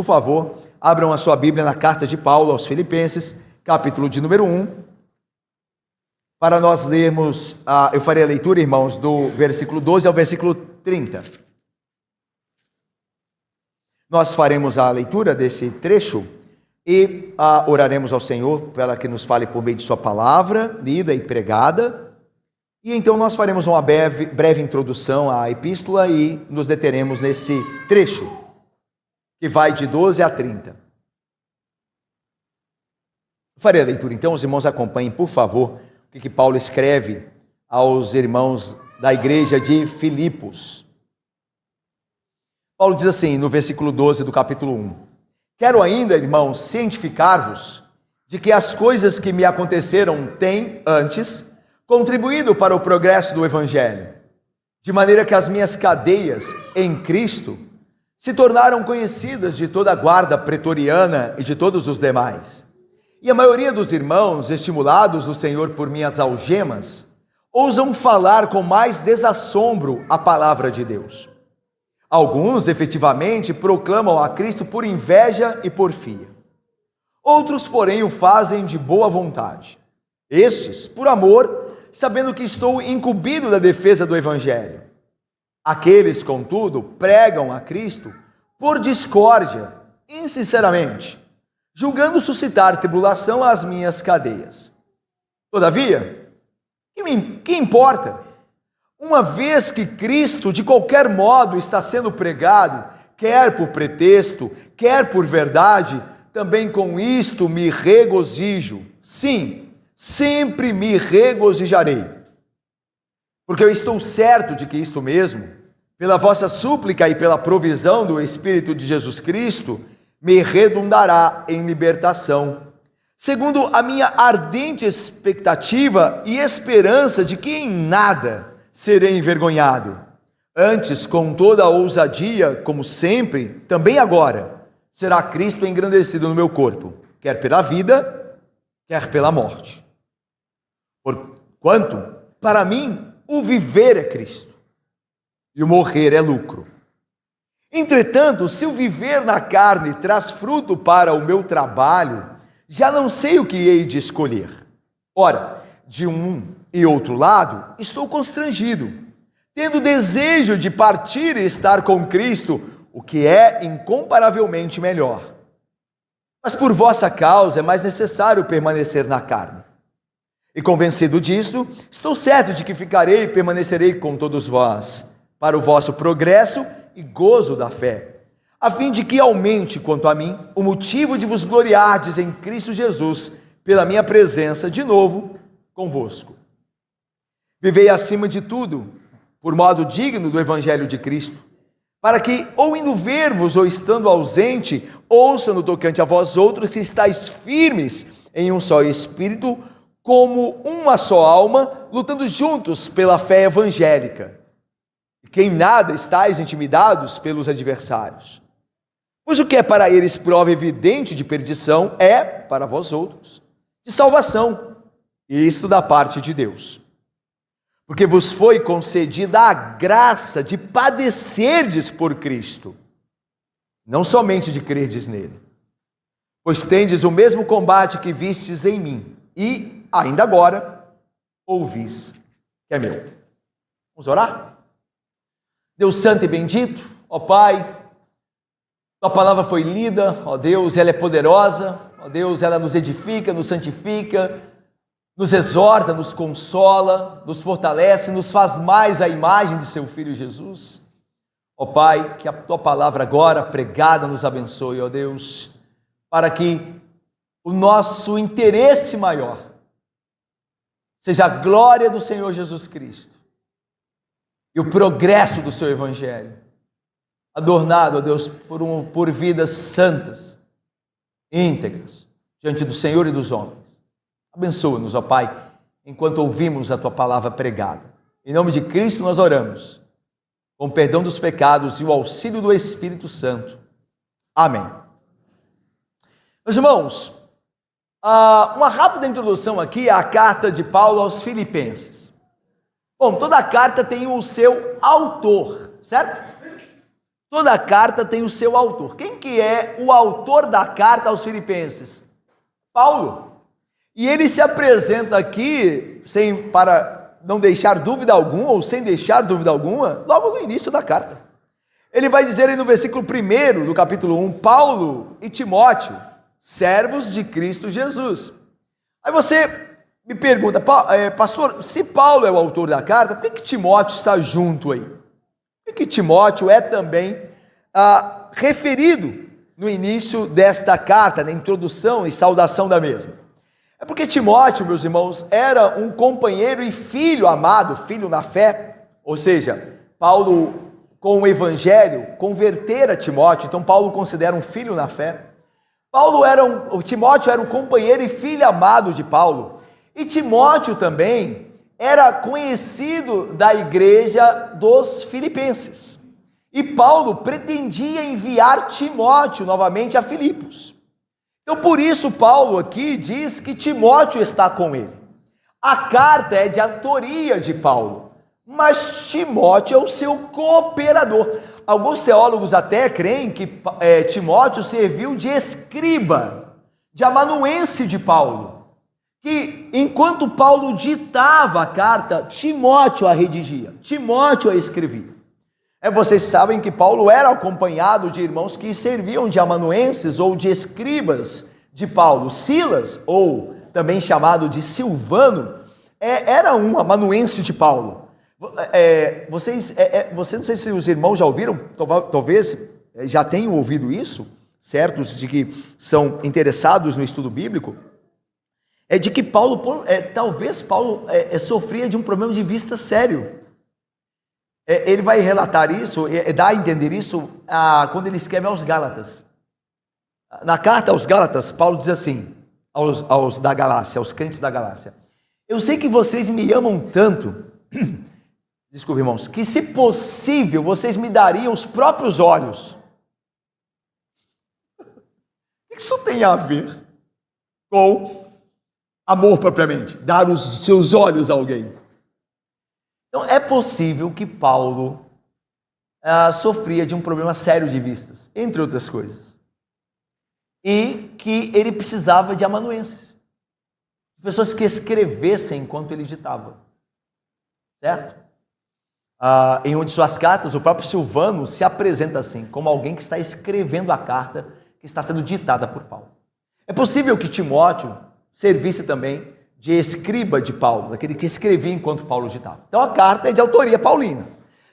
Por favor, abram a sua Bíblia na carta de Paulo aos Filipenses, capítulo de número 1, para nós lermos, eu farei a leitura, irmãos, do versículo 12 ao versículo 30. Nós faremos a leitura desse trecho e oraremos ao Senhor para que nos fale por meio de sua palavra, lida e pregada. E então nós faremos uma breve introdução à epístola e nos deteremos nesse trecho, que vai de 12 a 30. Farei a leitura então, os irmãos acompanhem, por favor, o que Paulo escreve aos irmãos da igreja de Filipos. Paulo diz assim, no versículo 12 do capítulo 1: Quero ainda, irmãos, cientificar-vos de que as coisas que me aconteceram têm, antes, contribuído para o progresso do Evangelho, de maneira que as minhas cadeias em Cristo se tornaram conhecidas de toda a guarda pretoriana e de todos os demais. E a maioria dos irmãos, estimulados no Senhor por minhas algemas, ousam falar com mais desassombro a palavra de Deus. Alguns, efetivamente, proclamam a Cristo por inveja e porfia. Outros, porém, o fazem de boa vontade. Estes, por amor, sabendo que estou incumbido da defesa do Evangelho. Aqueles, contudo, pregam a Cristo por discórdia, insinceramente, julgando suscitar tribulação às minhas cadeias. Todavia, que importa? Uma vez que Cristo, de qualquer modo, está sendo pregado, quer por pretexto, quer por verdade, também com isto me regozijo. Sim, sempre me regozijarei. Porque eu estou certo de que isto mesmo, pela vossa súplica e pela provisão do Espírito de Jesus Cristo, me redundará em libertação, segundo a minha ardente expectativa e esperança de que em nada serei envergonhado. Antes, com toda a ousadia, como sempre, também agora, será Cristo engrandecido no meu corpo, quer pela vida, quer pela morte. Porquanto, para mim, o viver é Cristo, e o morrer é lucro. Entretanto, se o viver na carne traz fruto para o meu trabalho, já não sei o que hei de escolher. Ora, de um e outro lado, estou constrangido, tendo desejo de partir e estar com Cristo, o que é incomparavelmente melhor. Mas por vossa causa é mais necessário permanecer na carne. E convencido disto, estou certo de que ficarei e permanecerei com todos vós, para o vosso progresso e gozo da fé, a fim de que aumente, quanto a mim, o motivo de vos gloriardes em Cristo Jesus, pela minha presença de novo convosco. Vivei acima de tudo, por modo digno do Evangelho de Cristo, para que, ou indo ver-vos, ou estando ausente, ouça no tocante a vós outros que estáis firmes em um só Espírito, como uma só alma, lutando juntos pela fé evangélica, que em nada estáis intimidados pelos adversários. Pois o que é para eles prova evidente de perdição, é, para vós outros, de salvação, e isto da parte de Deus. Porque vos foi concedida a graça de padecerdes por Cristo, não somente de crerdes nele. Pois tendes o mesmo combate que vistes em mim, e, ainda agora, ouvis que é meu. Vamos orar? Deus santo e bendito, ó Pai, tua palavra foi lida, ó Deus, ela é poderosa, ó Deus, ela nos edifica, nos santifica, nos exorta, nos consola, nos fortalece, nos faz mais a imagem de seu Filho Jesus. Ó Pai, que a tua palavra agora pregada nos abençoe, ó Deus, para que o nosso interesse maior seja a glória do Senhor Jesus Cristo e o progresso do seu Evangelho, adornado, ó Deus, por vidas santas, íntegras, diante do Senhor e dos homens. Abençoa-nos, ó Pai, enquanto ouvimos a tua palavra pregada. Em nome de Cristo nós oramos, com o perdão dos pecados e o auxílio do Espírito Santo. Amém. Meus irmãos, uma rápida introdução aqui à carta de Paulo aos Filipenses. Bom, toda a carta tem o seu autor, certo? Toda carta tem o seu autor. Quem que é o autor da carta aos Filipenses? Paulo. E ele se apresenta aqui, para não deixar dúvida alguma, ou sem deixar dúvida alguma, logo no início da carta. Ele vai dizer aí no versículo 1 do capítulo 1, Paulo e Timóteo, servos de Cristo Jesus. Aí você me pergunta, pastor, se Paulo é o autor da carta, por que Timóteo está junto aí? Por que Timóteo é também referido no início desta carta, na introdução e saudação da mesma? É porque Timóteo, meus irmãos, era um companheiro e filho amado, filho na fé, ou seja, Paulo, com o evangelho, convertera Timóteo, então Paulo considera um filho na fé. Timóteo era um companheiro e filho amado de Paulo, e Timóteo também era conhecido da igreja dos Filipenses, e Paulo pretendia enviar Timóteo novamente a Filipos. Então por isso Paulo aqui diz que Timóteo está com ele. A carta é de autoria de Paulo, mas Timóteo é o seu cooperador. Alguns teólogos até creem que Timóteo serviu de escriba, de amanuense de Paulo, que enquanto Paulo ditava a carta, Timóteo a redigia, Timóteo a escrevia. Vocês sabem que Paulo era acompanhado de irmãos que serviam de amanuenses ou de escribas de Paulo. Silas, ou também chamado de Silvano, era um amanuense de Paulo. Vocês não sei se os irmãos já ouviram, talvez já tenham ouvido isso, certos de que são interessados no estudo bíblico, de que talvez Paulo sofria de um problema de vista sério. Ele vai relatar isso, dá a entender isso quando ele escreve aos Gálatas. Na carta aos Gálatas, Paulo diz assim, aos da Galácia, aos crentes da Galácia: eu sei que vocês me amam tanto, desculpe irmãos, que se possível vocês me dariam os próprios olhos. O que isso tem a ver com amor propriamente? Dar os seus olhos a alguém. Então é possível que Paulo sofria de um problema sério de vistas, entre outras coisas, e que ele precisava de amanuenses, pessoas que escrevessem enquanto ele ditava, certo? Em uma de suas cartas, o próprio Silvano se apresenta assim, como alguém que está escrevendo a carta que está sendo ditada por Paulo. É possível que Timóteo servisse também de escriba de Paulo, daquele que escrevia enquanto Paulo ditava. Então a carta é de autoria paulina.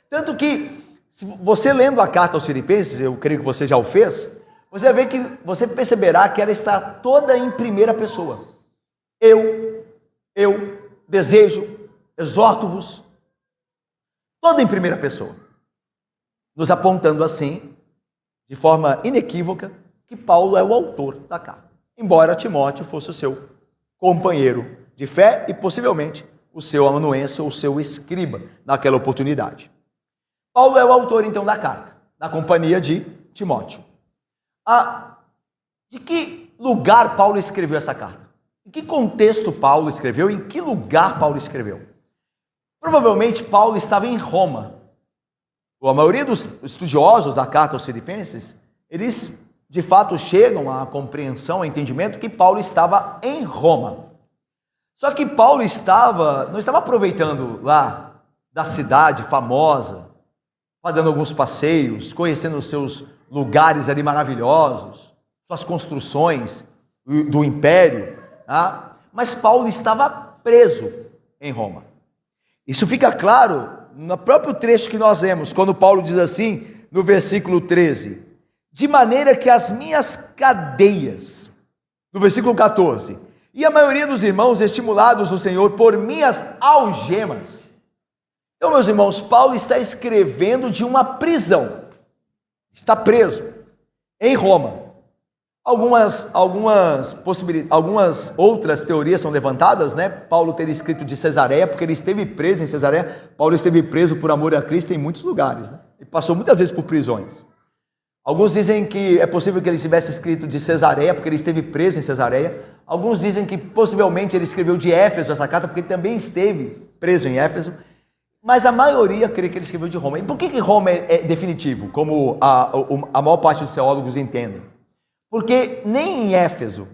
Tanto que, se você lendo a carta aos Filipenses, eu creio que você já o fez, você vai ver que você perceberá que ela está toda em primeira pessoa. Eu desejo, exorto-vos, toda em primeira pessoa, nos apontando assim, de forma inequívoca, que Paulo é o autor da carta, embora Timóteo fosse o seu companheiro de fé e possivelmente o seu amanuense ou o seu escriba naquela oportunidade. Paulo é o autor então da carta, na companhia de Timóteo. De que lugar Paulo escreveu essa carta? Em que contexto Paulo escreveu? Em que lugar Paulo escreveu? Provavelmente Paulo estava em Roma. A maioria dos estudiosos da carta aos Filipenses, eles de fato chegam à compreensão, ao entendimento que Paulo estava em Roma. Só que Paulo não estava aproveitando lá da cidade famosa, dando alguns passeios, conhecendo os seus lugares ali maravilhosos, suas construções do império, mas Paulo estava preso em Roma. Isso fica claro no próprio trecho que nós lemos, quando Paulo diz assim, no versículo 13, de maneira que as minhas cadeias, no versículo 14, e a maioria dos irmãos estimulados no Senhor por minhas algemas. Então, meus irmãos, Paulo está escrevendo de uma prisão, está preso em Roma. Algumas outras teorias são levantadas, né? Paulo ter escrito de Cesareia, porque ele esteve preso em Cesareia. Paulo esteve preso por amor a Cristo em muitos lugares, né? Ele passou muitas vezes por prisões. Alguns dizem que é possível que ele tivesse escrito de Cesareia, porque ele esteve preso em Cesareia. Alguns dizem que possivelmente ele escreveu de Éfeso essa carta, porque ele também esteve preso em Éfeso. Mas a maioria crê que ele escreveu de Roma. E por que Roma é definitivo, como a maior parte dos teólogos entendem? Porque nem em Éfeso,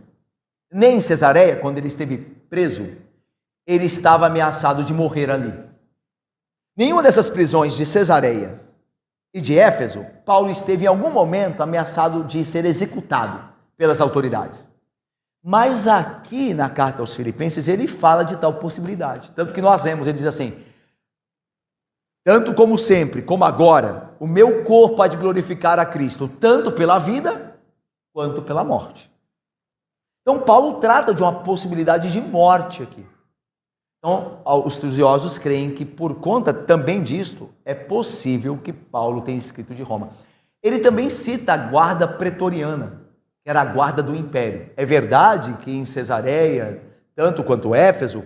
nem em Cesareia, quando ele esteve preso, ele estava ameaçado de morrer ali. Nenhuma dessas prisões de Cesareia e de Éfeso, Paulo esteve em algum momento ameaçado de ser executado pelas autoridades. Mas aqui na carta aos Filipenses ele fala de tal possibilidade. Tanto que nós vemos, ele diz assim: tanto como sempre, como agora, o meu corpo há de glorificar a Cristo, tanto pela vida quanto pela morte. Então Paulo trata de uma possibilidade de morte aqui. Então os estudiosos creem que por conta também disto, é possível que Paulo tenha escrito de Roma. Ele também cita a guarda pretoriana, que era a guarda do império. É verdade que em Cesareia, tanto quanto Éfeso,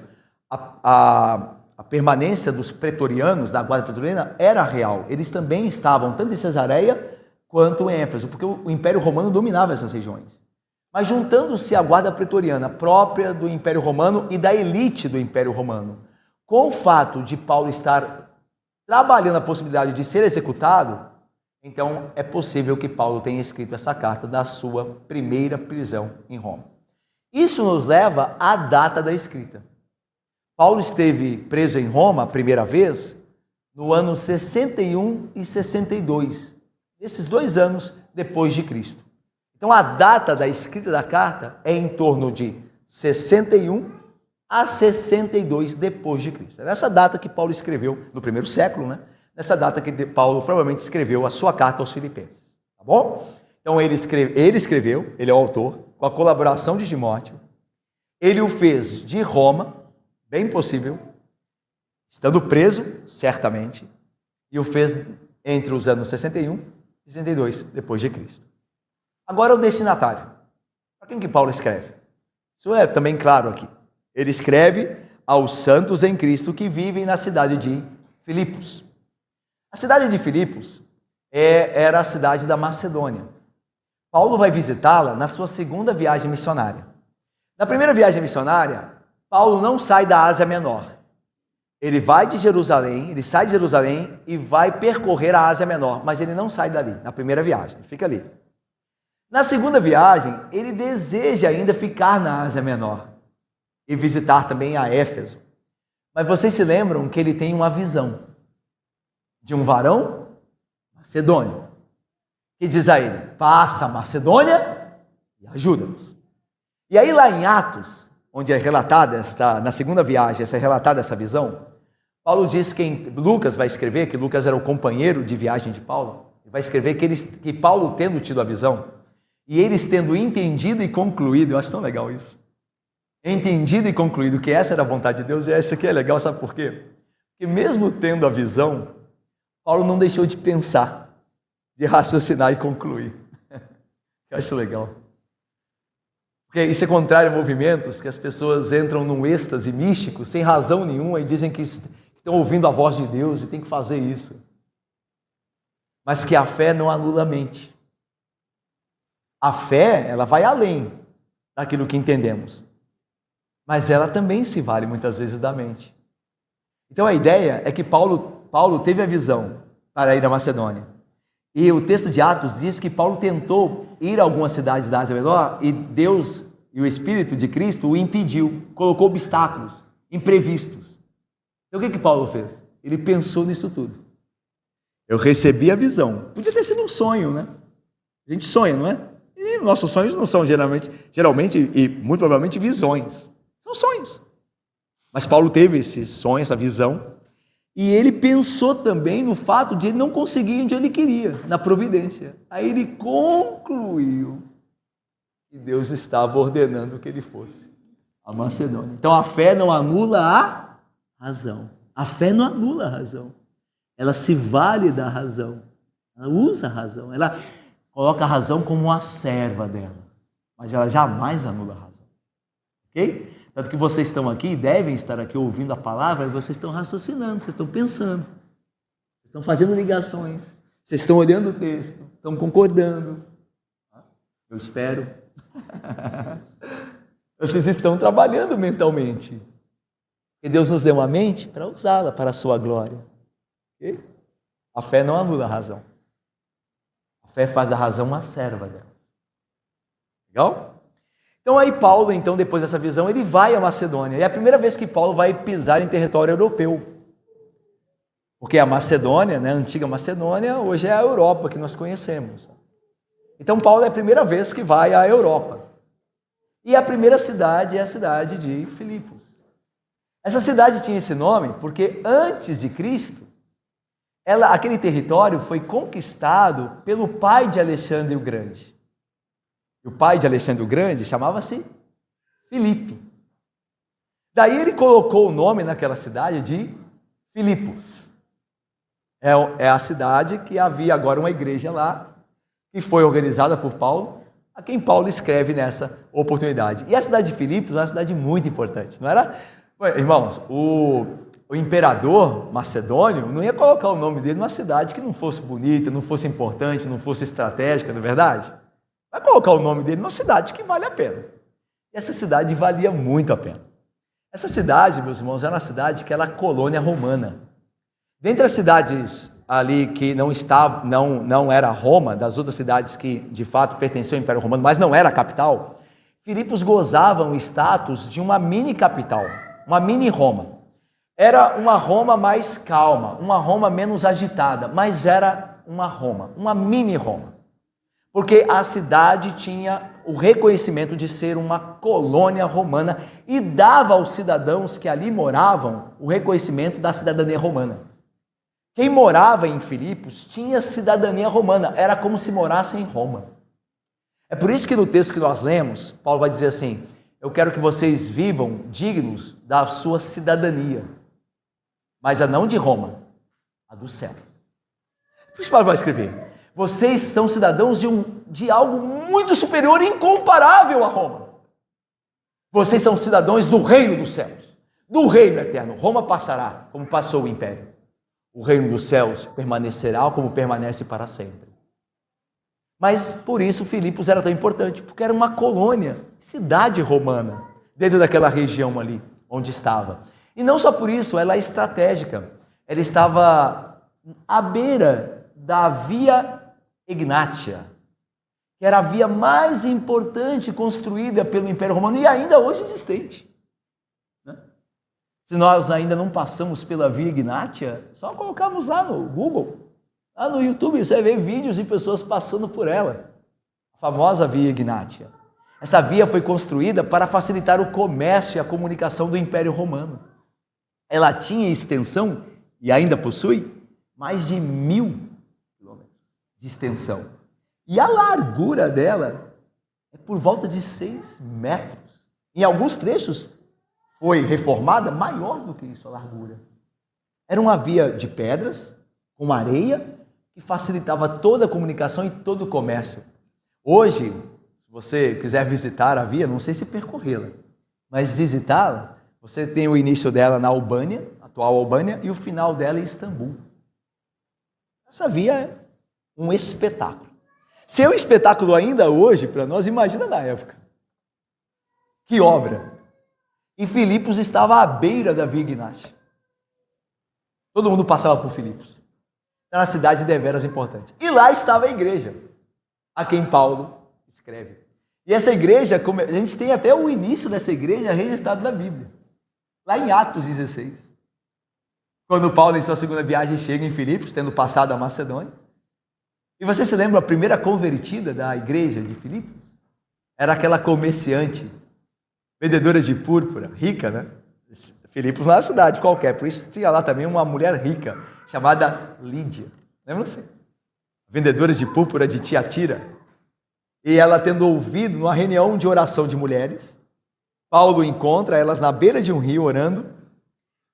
a permanência dos pretorianos, da guarda pretoriana, era real. Eles também estavam tanto em Cesareia quanto em Éfeso, porque o Império Romano dominava essas regiões. Mas juntando-se a guarda pretoriana própria do Império Romano e da elite do Império Romano, com o fato de Paulo estar trabalhando a possibilidade de ser executado, então é possível que Paulo tenha escrito essa carta da sua primeira prisão em Roma. Isso nos leva à data da escrita. Paulo esteve preso em Roma a primeira vez no ano 61 e 62, esses 2 anos depois de Cristo. Então a data da escrita da carta é em torno de 61 a 62 depois de Cristo. É nessa data que Paulo escreveu, no primeiro século, né? Nessa data que Paulo provavelmente escreveu a sua carta aos Filipenses. Tá bom? Então ele escreveu, ele é o autor, com a colaboração de Timóteo. Ele o fez de Roma, bem possível, estando preso, certamente, e o fez entre os anos 61 e 62 depois de Cristo. Agora o destinatário. Para quem que Paulo escreve? Isso é também claro aqui. Ele escreve aos santos em Cristo que vivem na cidade de Filipos. A cidade de Filipos era a cidade da Macedônia. Paulo vai visitá-la na sua segunda viagem missionária. Na primeira viagem missionária, Paulo não sai da Ásia Menor. Ele sai de Jerusalém e vai percorrer a Ásia Menor, mas ele não sai dali, na primeira viagem, ele fica ali. Na segunda viagem, ele deseja ainda ficar na Ásia Menor e visitar também a Éfeso. Mas vocês se lembram que ele tem uma visão de um varão macedônio, que diz a ele: passa a Macedônia e ajuda-nos. E aí lá em Atos, onde é relatada na segunda viagem, é relatada essa visão, Paulo diz que Lucas vai escrever, que Lucas era o companheiro de viagem de Paulo, vai escrever que Paulo tendo tido a visão, e eles tendo entendido e concluído, eu acho tão legal isso, entendido e concluído que essa era a vontade de Deus, e isso aqui é legal, sabe por quê? Porque mesmo tendo a visão, Paulo não deixou de pensar, de raciocinar e concluir. Eu acho legal. Porque isso é contrário a movimentos que as pessoas entram num êxtase místico, sem razão nenhuma, e dizem que estão ouvindo a voz de Deus e tem que fazer isso. Mas que a fé não anula a mente. A fé, ela vai além daquilo que entendemos. Mas ela também se vale muitas vezes da mente. Então a ideia é que Paulo teve a visão para ir à Macedônia. E o texto de Atos diz que Paulo tentou ir a algumas cidades da Ásia Menor e Deus e o Espírito de Cristo o impediu, colocou obstáculos imprevistos. Então o que Paulo fez? Ele pensou nisso tudo. Eu recebi a visão. Podia ter sido um sonho, né? A gente sonha, não é? E nossos sonhos não são geralmente e muito provavelmente visões. São sonhos. Mas Paulo teve esse sonho, essa visão, e ele pensou também no fato de ele não conseguir onde ele queria, na providência. Aí ele concluiu que Deus estava ordenando que ele fosse a Macedônia. Então a fé não anula a razão. A fé não anula a razão. Ela se vale da razão. Ela usa a razão. Ela coloca a razão como uma serva dela. Mas ela jamais anula a razão. Ok? Tanto que vocês estão aqui, devem estar aqui ouvindo a palavra, e vocês estão raciocinando, vocês estão pensando, vocês estão fazendo ligações, vocês estão olhando o texto, estão concordando. Eu espero. Vocês estão trabalhando mentalmente. E Deus nos deu uma mente para usá-la para a sua glória. Ok? A fé não anula a razão. A fé faz da razão uma serva dela. Legal? Então aí Paulo, então, depois dessa visão, ele vai à Macedônia. E é a primeira vez que Paulo vai pisar em território europeu. Porque a Macedônia, né, a antiga Macedônia, hoje é a Europa que nós conhecemos. Então Paulo é a primeira vez que vai à Europa. E a primeira cidade é a cidade de Filipos. Essa cidade tinha esse nome porque antes de Cristo, aquele território foi conquistado pelo pai de Alexandre o Grande. O pai de Alexandre o Grande chamava-se Filipe. Daí ele colocou o nome naquela cidade de Filipos. É a cidade que havia agora uma igreja lá, que foi organizada por Paulo, a quem Paulo escreve nessa oportunidade. E a cidade de Filipos é uma cidade muito importante, não era? Irmãos, o imperador macedônio não ia colocar o nome dele numa cidade que não fosse bonita, não fosse importante, não fosse estratégica, não é verdade? Vai colocar o nome dele numa cidade que vale a pena. E essa cidade valia muito a pena. Essa cidade, meus irmãos, era uma cidade que era colônia romana. Dentre as cidades ali que não era Roma, das outras cidades que de fato pertenciam ao Império Romano, mas não era a capital, Filipos gozavam o status de uma mini capital, uma mini Roma. Era uma Roma mais calma, uma Roma menos agitada, mas era uma Roma, uma mini Roma. Porque a cidade tinha o reconhecimento de ser uma colônia romana e dava aos cidadãos que ali moravam o reconhecimento da cidadania romana. Quem morava em Filipos tinha cidadania romana, era como se morasse em Roma. É por isso que no texto que nós lemos, Paulo vai dizer assim: eu quero que vocês vivam dignos da sua cidadania, mas a não de Roma, a do céu. Por isso Paulo vai escrever: vocês são cidadãos de algo muito superior e incomparável a Roma. Vocês são cidadãos do reino dos céus, do reino eterno. Roma passará, como passou o império. O reino dos céus permanecerá como permanece para sempre. Mas por isso Filipos era tão importante, porque era uma colônia, cidade romana, dentro daquela região ali onde estava. E não só por isso, ela é estratégica. Ela estava à beira da Via Egnatia, que era a via mais importante construída pelo Império Romano e ainda hoje existente. Se nós ainda não passamos pela Via Egnatia, só colocarmos lá no Google, lá no YouTube, você vai ver vídeos de pessoas passando por ela. A famosa Via Egnatia. Essa via foi construída para facilitar o comércio e a comunicação do Império Romano. Ela tinha extensão, e ainda possui, mais de 1.000 quilômetros de extensão. E a largura dela é por volta de 6 metros. Em alguns trechos, foi reformada maior do que isso a largura. Era uma via de pedras, com areia, que facilitava toda a comunicação e todo o comércio. Hoje, se você quiser visitar a via, não sei se percorrê-la, mas visitá-la, você tem o início dela na Albânia, atual Albânia, e o final dela em Istambul. Essa via é um espetáculo. Se é um espetáculo ainda hoje para nós, imagina na época. Que obra! E Filipos estava à beira da Via Egnatia. Todo mundo passava por Filipos. Era uma cidade deveras importante. E lá estava a igreja, a quem Paulo escreve. E essa igreja, a gente tem até o início dessa igreja registrado na Bíblia. Lá em Atos 16. Quando Paulo, em sua segunda viagem, chega em Filipos, tendo passado a Macedônia. E você se lembra a primeira convertida da igreja de Filipos? Era aquela comerciante, vendedora de púrpura, rica, né? Filipos não era cidade qualquer, por isso tinha lá também uma mulher rica, chamada Lídia. Lembra você? Vendedora de púrpura de Tiatira. E ela, tendo ouvido numa reunião de oração de mulheres, Paulo encontra elas na beira de um rio orando.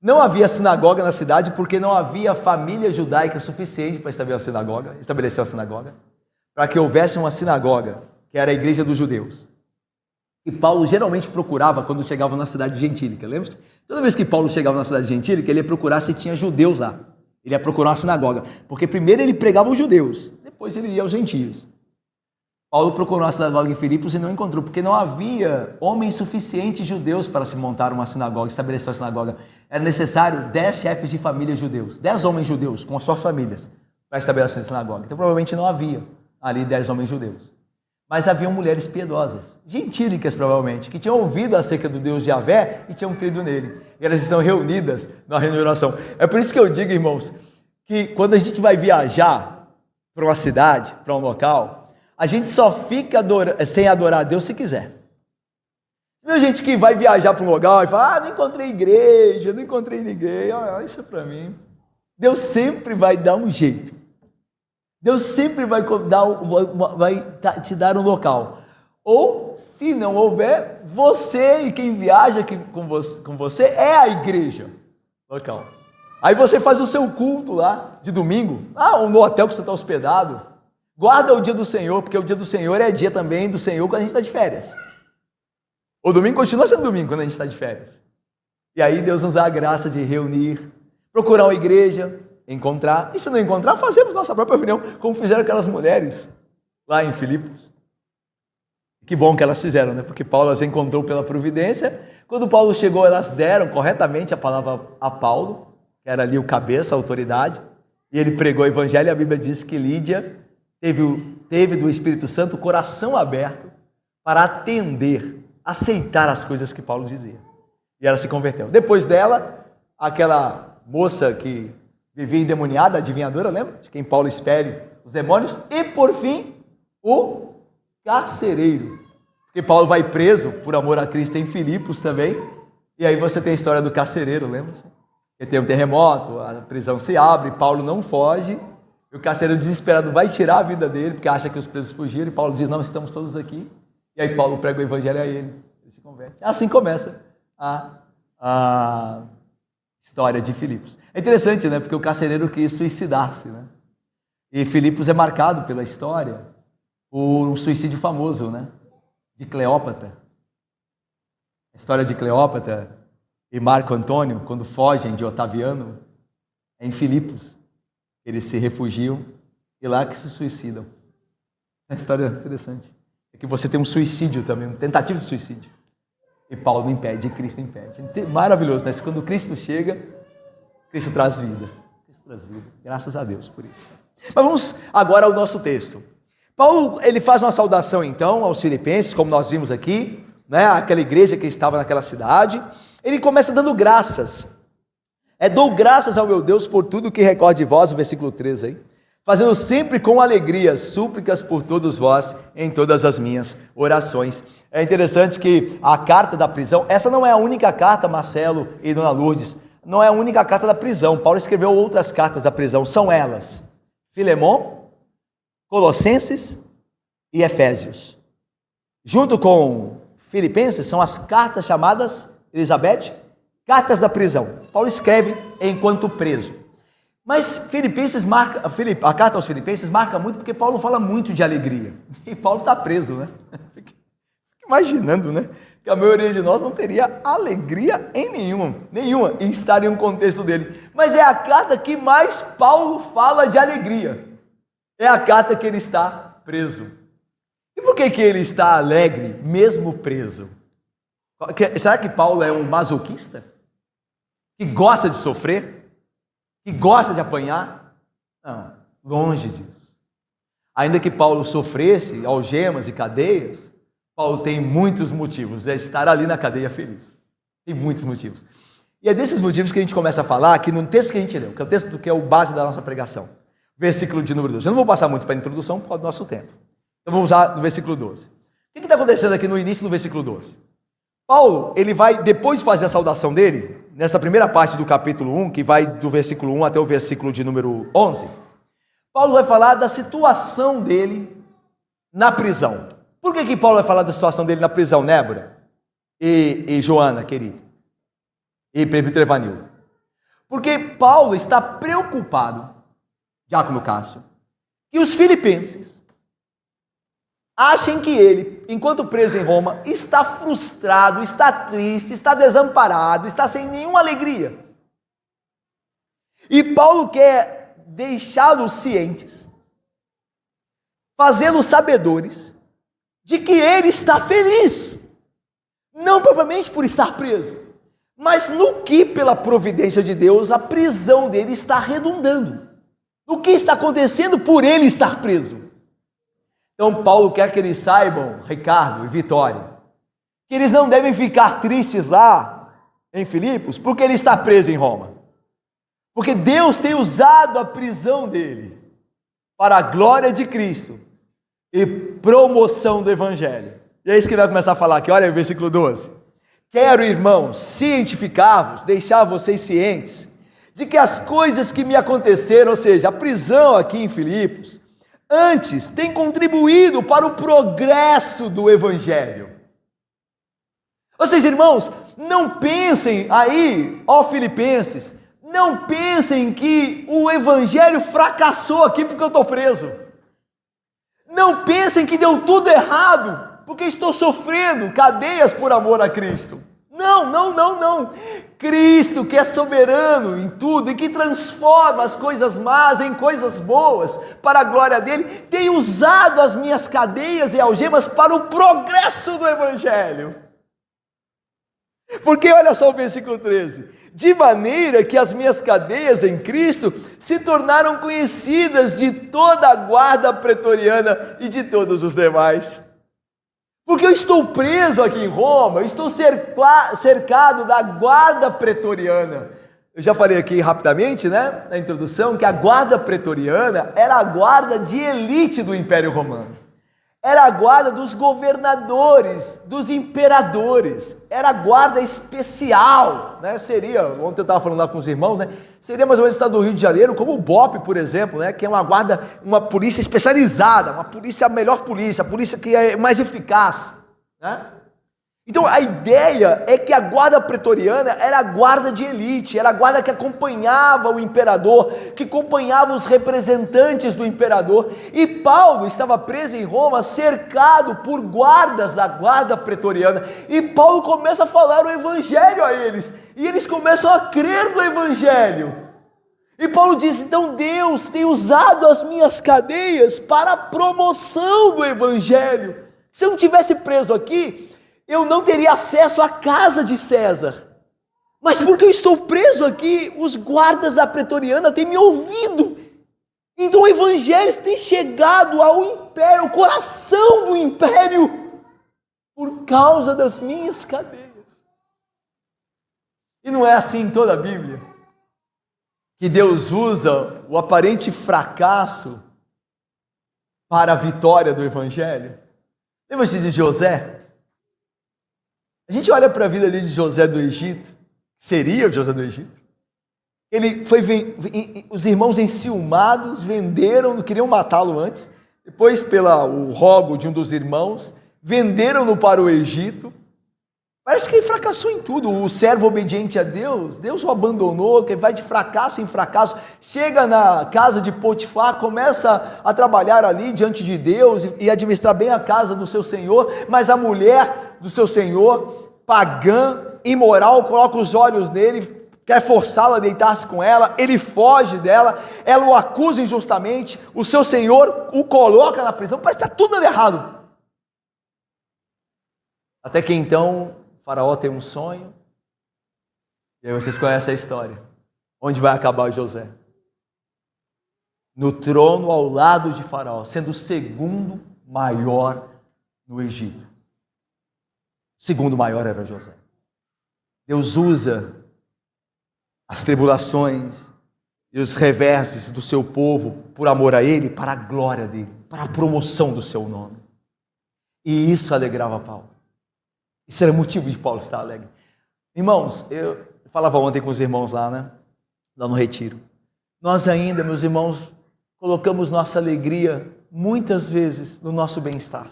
Não havia sinagoga na cidade porque não havia família judaica suficiente para estabelecer uma sinagoga, para que houvesse uma sinagoga, que era a igreja dos judeus. E Paulo geralmente procurava quando chegava na cidade gentílica, lembra-se? Toda vez que Paulo chegava na cidade gentílica, ele ia procurar se tinha judeus lá. Ele ia procurar uma sinagoga, porque primeiro ele pregava os judeus, depois ele ia aos gentios. Paulo procurou uma sinagoga em Filipos e não encontrou, porque não havia homens suficientes judeus para se montar uma sinagoga, estabelecer uma sinagoga. era necessário 10 chefes de família judeus, 10 homens judeus com as suas famílias, para estabelecer a sinagoga. Então provavelmente não havia ali 10 homens judeus. Mas haviam mulheres piedosas, gentílicas provavelmente, que tinham ouvido acerca do Deus de Yahvé e tinham crido nele. E elas estão reunidas na reunião de oração. É por isso que eu digo, irmãos, que quando a gente vai viajar para uma cidade, para um local, a gente só fica sem adorar a Deus se quiser. Tem gente que vai viajar para um lugar e fala, não encontrei igreja, não encontrei ninguém, olha isso é para mim. Deus sempre vai dar um jeito. Deus sempre vai te dar um local. Ou, se não houver, você e quem viaja aqui com você é a igreja local. Aí você faz o seu culto lá, de domingo, ou no hotel que você está hospedado. Guarda o dia do Senhor, porque o dia do Senhor é dia também do Senhor quando a gente está de férias. O domingo continua sendo domingo quando a gente está de férias. E aí Deus nos dá a graça de reunir, procurar uma igreja, encontrar, e se não encontrar, fazemos nossa própria reunião, como fizeram aquelas mulheres lá em Filipos. Que bom que elas fizeram, né? Porque Paulo as encontrou pela providência. Quando Paulo chegou, elas deram corretamente a palavra a Paulo, que era ali o cabeça, a autoridade, e ele pregou o evangelho, e a Bíblia diz que Lídia teve do Espírito Santo o coração aberto para atender, aceitar as coisas que Paulo dizia. E ela se converteu. Depois dela, aquela moça que vivia endemoniada, adivinhadora, lembra? De quem Paulo expele os demônios. E, por fim, o carcereiro. Porque Paulo vai preso por amor a Cristo em Filipos também. E aí você tem a história do carcereiro, lembra? Que tem um terremoto, a prisão se abre, Paulo não foge. E o carcereiro desesperado vai tirar a vida dele, porque acha que os presos fugiram. E Paulo diz, não, estamos todos aqui. E aí Paulo prega o evangelho a ele. Ele se converte. Assim começa a história de Filipos. É interessante, né? Porque o carcereiro quis suicidar-se, né? E Filipos é marcado pela história por um suicídio famoso, né? De Cleópatra. A história de Cleópatra e Marco Antônio, quando fogem de Otaviano, é em Filipos. Eles se refugiam e lá que se suicidam. É uma história interessante. É que você tem um suicídio também, uma tentativa de suicídio. E Paulo não impede, e Cristo impede. Maravilhoso, né? Quando Cristo chega, Cristo traz vida. Cristo traz vida. Graças a Deus por isso. Mas vamos agora ao nosso texto. Paulo, ele faz uma saudação então aos filipenses, como nós vimos aqui, né? Aquela igreja que estava naquela cidade. Ele começa dando graças. Dou graças ao meu Deus por tudo que recordo de vós, o versículo 13 aí. Fazendo sempre com alegria súplicas por todos vós em todas as minhas orações. É interessante que a carta da prisão, essa não é a única carta, Marcelo e Dona Lourdes, não é a única carta da prisão. Paulo escreveu outras cartas da prisão, são elas: Filemon, Colossenses e Efésios. Junto com Filipenses, são as cartas chamadas, Elizabeth, cartas da prisão. Paulo escreve enquanto preso. Mas a carta aos Filipenses marca muito porque Paulo fala muito de alegria. E Paulo está preso, né? Fica imaginando, né? Que a maioria de nós não teria alegria nenhuma em estar em um contexto dele. Mas é a carta que mais Paulo fala de alegria. É a carta que ele está preso. E por que ele está alegre, mesmo preso? Será que Paulo é um masoquista? Que gosta de sofrer? Que gosta de apanhar? Não, longe disso. Ainda que Paulo sofresse algemas e cadeias, Paulo tem muitos motivos de estar ali na cadeia feliz. Tem muitos motivos. E é desses motivos que a gente começa a falar aqui no texto que a gente leu, que é o texto que é o base da nossa pregação. Versículo de número 12. Eu não vou passar muito para a introdução por causa do nosso tempo. Então vamos usar no versículo 12. O que está acontecendo aqui no início do versículo 12? Paulo, ele vai, depois de fazer a saudação dele, nessa primeira parte do capítulo 1, que vai do versículo 1 até o versículo de número 11, Paulo vai falar da situação dele na prisão. Por que Paulo vai falar da situação dele na prisão, Nébora e Joana, querido? E Presbítero Evanildo? Porque Paulo está preocupado, Diácono Cássio, que os filipenses achem que ele, enquanto preso em Roma, está frustrado, está triste, está desamparado, está sem nenhuma alegria. E Paulo quer deixá-los cientes, fazê-los sabedores de que ele está feliz, não propriamente por estar preso, Mas no que, pela providência de Deus, a prisão dele está redundando? No que está acontecendo por ele estar preso? Então Paulo quer que eles saibam, Ricardo e Vitória, que eles não devem ficar tristes lá em Filipos, porque ele está preso em Roma. Porque Deus tem usado a prisão dele para a glória de Cristo e promoção do Evangelho. E é isso que ele vai começar a falar aqui, olha aí o versículo 12. Quero, irmãos, cientificar-vos, deixar vocês cientes de que as coisas que me aconteceram, ou seja, a prisão aqui em Filipos, antes tem contribuído para o progresso do Evangelho. Ou seja, irmãos, não pensem aí, ó Filipenses, não pensem que o Evangelho fracassou aqui porque eu estou preso. Não pensem que deu tudo errado porque estou sofrendo cadeias por amor a Cristo. Não, não, não, não. Cristo, que é soberano em tudo e que transforma as coisas más em coisas boas para a glória dele, tem usado as minhas cadeias e algemas para o progresso do Evangelho. Porque olha só o versículo 13: de maneira que as minhas cadeias em Cristo se tornaram conhecidas de toda a guarda pretoriana e de todos os demais. Porque eu estou preso aqui em Roma, eu estou cercado da guarda pretoriana. Eu já falei aqui rapidamente, né, na introdução, que a guarda pretoriana era a guarda de elite do Império Romano. Era a guarda dos governadores, dos imperadores, era a guarda especial, né? Seria, ontem eu estava falando lá com os irmãos, né? Seria mais ou menos o estado do Rio de Janeiro, como o BOPE, por exemplo, né? Que é uma guarda, uma polícia especializada, uma polícia, a melhor polícia, a polícia que é mais eficaz, né? Então a ideia é que a guarda pretoriana era a guarda de elite, era a guarda que acompanhava o imperador, que acompanhava os representantes do imperador, e Paulo estava preso em Roma, cercado por guardas da guarda pretoriana, e Paulo começa a falar o evangelho a eles, e eles começam a crer no evangelho, e Paulo diz: então Deus tem usado as minhas cadeias para a promoção do evangelho. Se eu não tivesse preso aqui, eu não teria acesso à casa de César, mas porque eu estou preso aqui, os guardas da pretoriana têm me ouvido, então o evangelho tem chegado ao império, ao coração do império, por causa das minhas cadeias. E não é assim em toda a Bíblia, que Deus usa o aparente fracasso para a vitória do evangelho? Lembra-se de José? A gente olha para a vida ali de José do Egito, seria o José do Egito. Ele foi, os irmãos enciumados venderam, queriam matá-lo antes, depois pelo rogo de um dos irmãos, venderam-no para o Egito. Parece que ele fracassou em tudo. O servo obediente a Deus, Deus o abandonou, que vai de fracasso em fracasso, chega na casa de Potifar, começa a trabalhar ali diante de Deus e administrar bem a casa do seu senhor, mas a mulher do seu senhor, pagã, imoral, coloca os olhos nele, quer forçá-la a deitar-se com ela, ele foge dela, ela o acusa injustamente, o seu senhor o coloca na prisão, parece que está tudo dando errado. Até que então o faraó tem um sonho, e aí vocês conhecem a história. Onde vai acabar José? No trono ao lado de Faraó, sendo o segundo maior no Egito. O segundo maior era José. Deus usa as tribulações e os reverses do seu povo por amor a ele, para a glória dele, para a promoção do seu nome. E isso alegrava Paulo. Isso era motivo de Paulo estar alegre. Irmãos, eu falava ontem com os irmãos lá, né? Lá no retiro. Nós ainda, meus irmãos, colocamos nossa alegria muitas vezes no nosso bem-estar.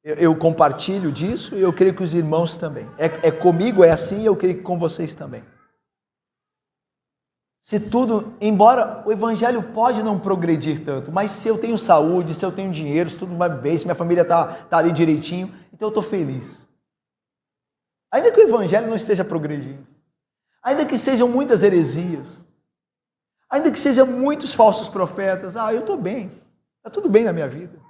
Eu compartilho disso e eu creio que os irmãos também. Comigo é assim e eu creio que com vocês também. Se tudo, embora o evangelho pode não progredir tanto, mas se eu tenho saúde, se eu tenho dinheiro, se tudo vai bem, se minha família está ali direitinho, então eu estou feliz. Ainda que o evangelho não esteja progredindo, ainda que sejam muitas heresias, ainda que sejam muitos falsos profetas, eu estou bem, está tudo bem na minha vida.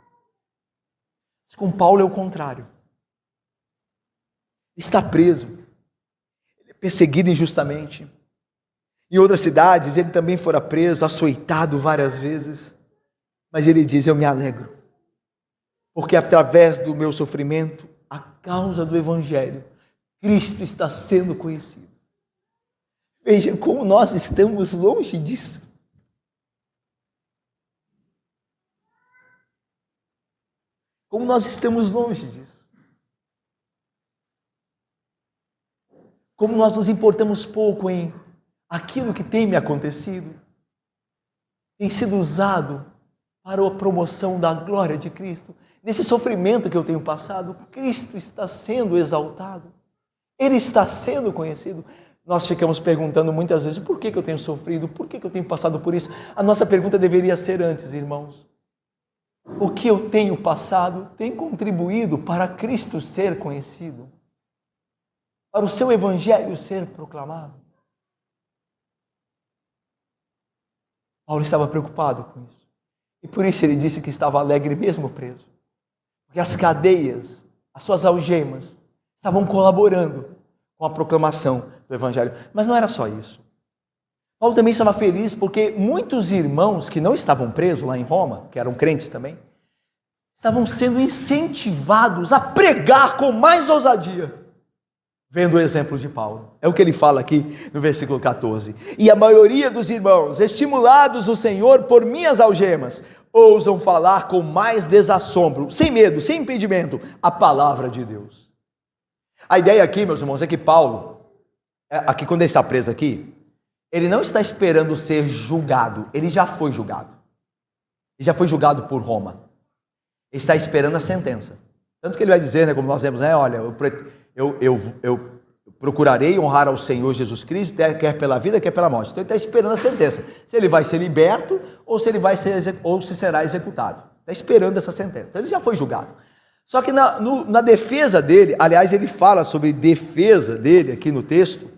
Mas com Paulo é o contrário. Está preso, perseguido injustamente. Em outras cidades, ele também fora preso, açoitado várias vezes. Mas ele diz: eu me alegro, porque através do meu sofrimento, a causa do Evangelho, Cristo está sendo conhecido. Veja como nós estamos longe disso. Como nós estamos longe disso. Como nós nos importamos pouco em aquilo que tem me acontecido, tem sido usado para a promoção da glória de Cristo. Nesse sofrimento que eu tenho passado, Cristo está sendo exaltado. Ele está sendo conhecido. Nós ficamos perguntando muitas vezes: por que eu tenho sofrido? Por que eu tenho passado por isso? A nossa pergunta deveria ser antes, irmãos: o que eu tenho passado tem contribuído para Cristo ser conhecido? Para o seu Evangelho ser proclamado? Paulo estava preocupado com isso. E por isso ele disse que estava alegre mesmo preso. Porque as cadeias, as suas algemas, estavam colaborando com a proclamação do Evangelho. Mas não era só isso. Paulo também estava feliz porque muitos irmãos que não estavam presos lá em Roma, que eram crentes também, estavam sendo incentivados a pregar com mais ousadia, vendo o exemplo de Paulo. É o que ele fala aqui no versículo 14. E a maioria dos irmãos, estimulados no Senhor por minhas algemas, ousam falar com mais desassombro, sem medo, sem impedimento, a palavra de Deus. A ideia aqui, meus irmãos, é que Paulo, aqui quando ele está preso aqui, ele não está esperando ser julgado, ele já foi julgado. Ele já foi julgado por Roma. Ele está esperando a sentença. Tanto que ele vai dizer, como nós vemos, olha, eu procurarei honrar ao Senhor Jesus Cristo, quer pela vida, quer pela morte. Então ele está esperando a sentença. Se ele vai ser liberto ou se ele vai ser, ou se será executado. Está esperando essa sentença. Então ele já foi julgado. Só que na defesa dele, aliás, ele fala sobre defesa dele aqui no texto,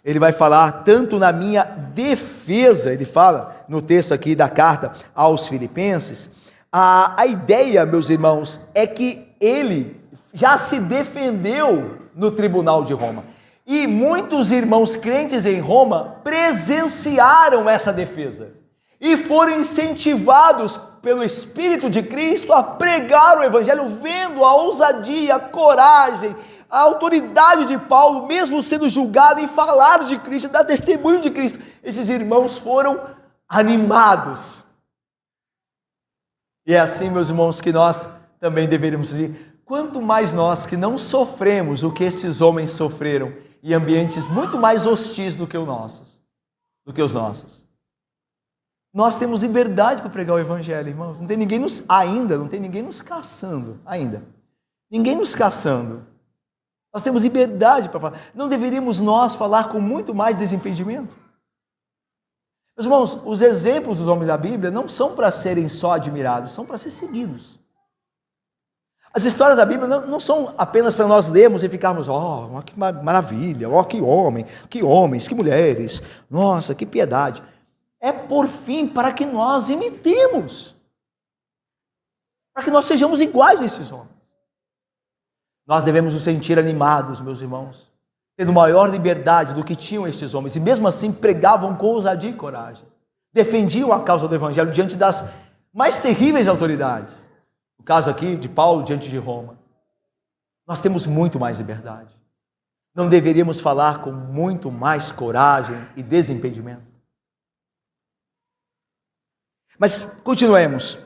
ele vai falar tanto na minha defesa, ele fala no texto aqui da carta aos Filipenses. A ideia, meus irmãos, é que ele já se defendeu no tribunal de Roma. E muitos irmãos crentes em Roma presenciaram essa defesa e foram incentivados pelo Espírito de Cristo a pregar o Evangelho, vendo a ousadia, a coragem, a autoridade de Paulo, mesmo sendo julgado, em falar de Cristo, dar testemunho de Cristo. Esses irmãos foram animados. E é assim, meus irmãos, que nós também deveríamos dizer: quanto mais nós que não sofremos o que estes homens sofreram, em ambientes muito mais hostis do que os nossos. Nós temos liberdade para pregar o Evangelho, irmãos. Não tem ninguém nos caçando ainda. Ninguém nos caçando. Nós temos liberdade para falar. Não deveríamos nós falar com muito mais desimpedimento? Meus irmãos, os exemplos dos homens da Bíblia não são para serem só admirados, são para ser seguidos. As histórias da Bíblia não são apenas para nós lermos e ficarmos: que maravilha, que homem, que homens, que mulheres, nossa, que piedade. É por fim para que nós imitemos, para que nós sejamos iguais a esses homens. Nós devemos nos sentir animados, meus irmãos, tendo maior liberdade do que tinham estes homens, e mesmo assim pregavam com ousadia e coragem, defendiam a causa do Evangelho diante das mais terríveis autoridades. O caso aqui de Paulo diante de Roma. Nós temos muito mais liberdade. Não deveríamos falar com muito mais coragem e desimpedimento? Mas continuemos.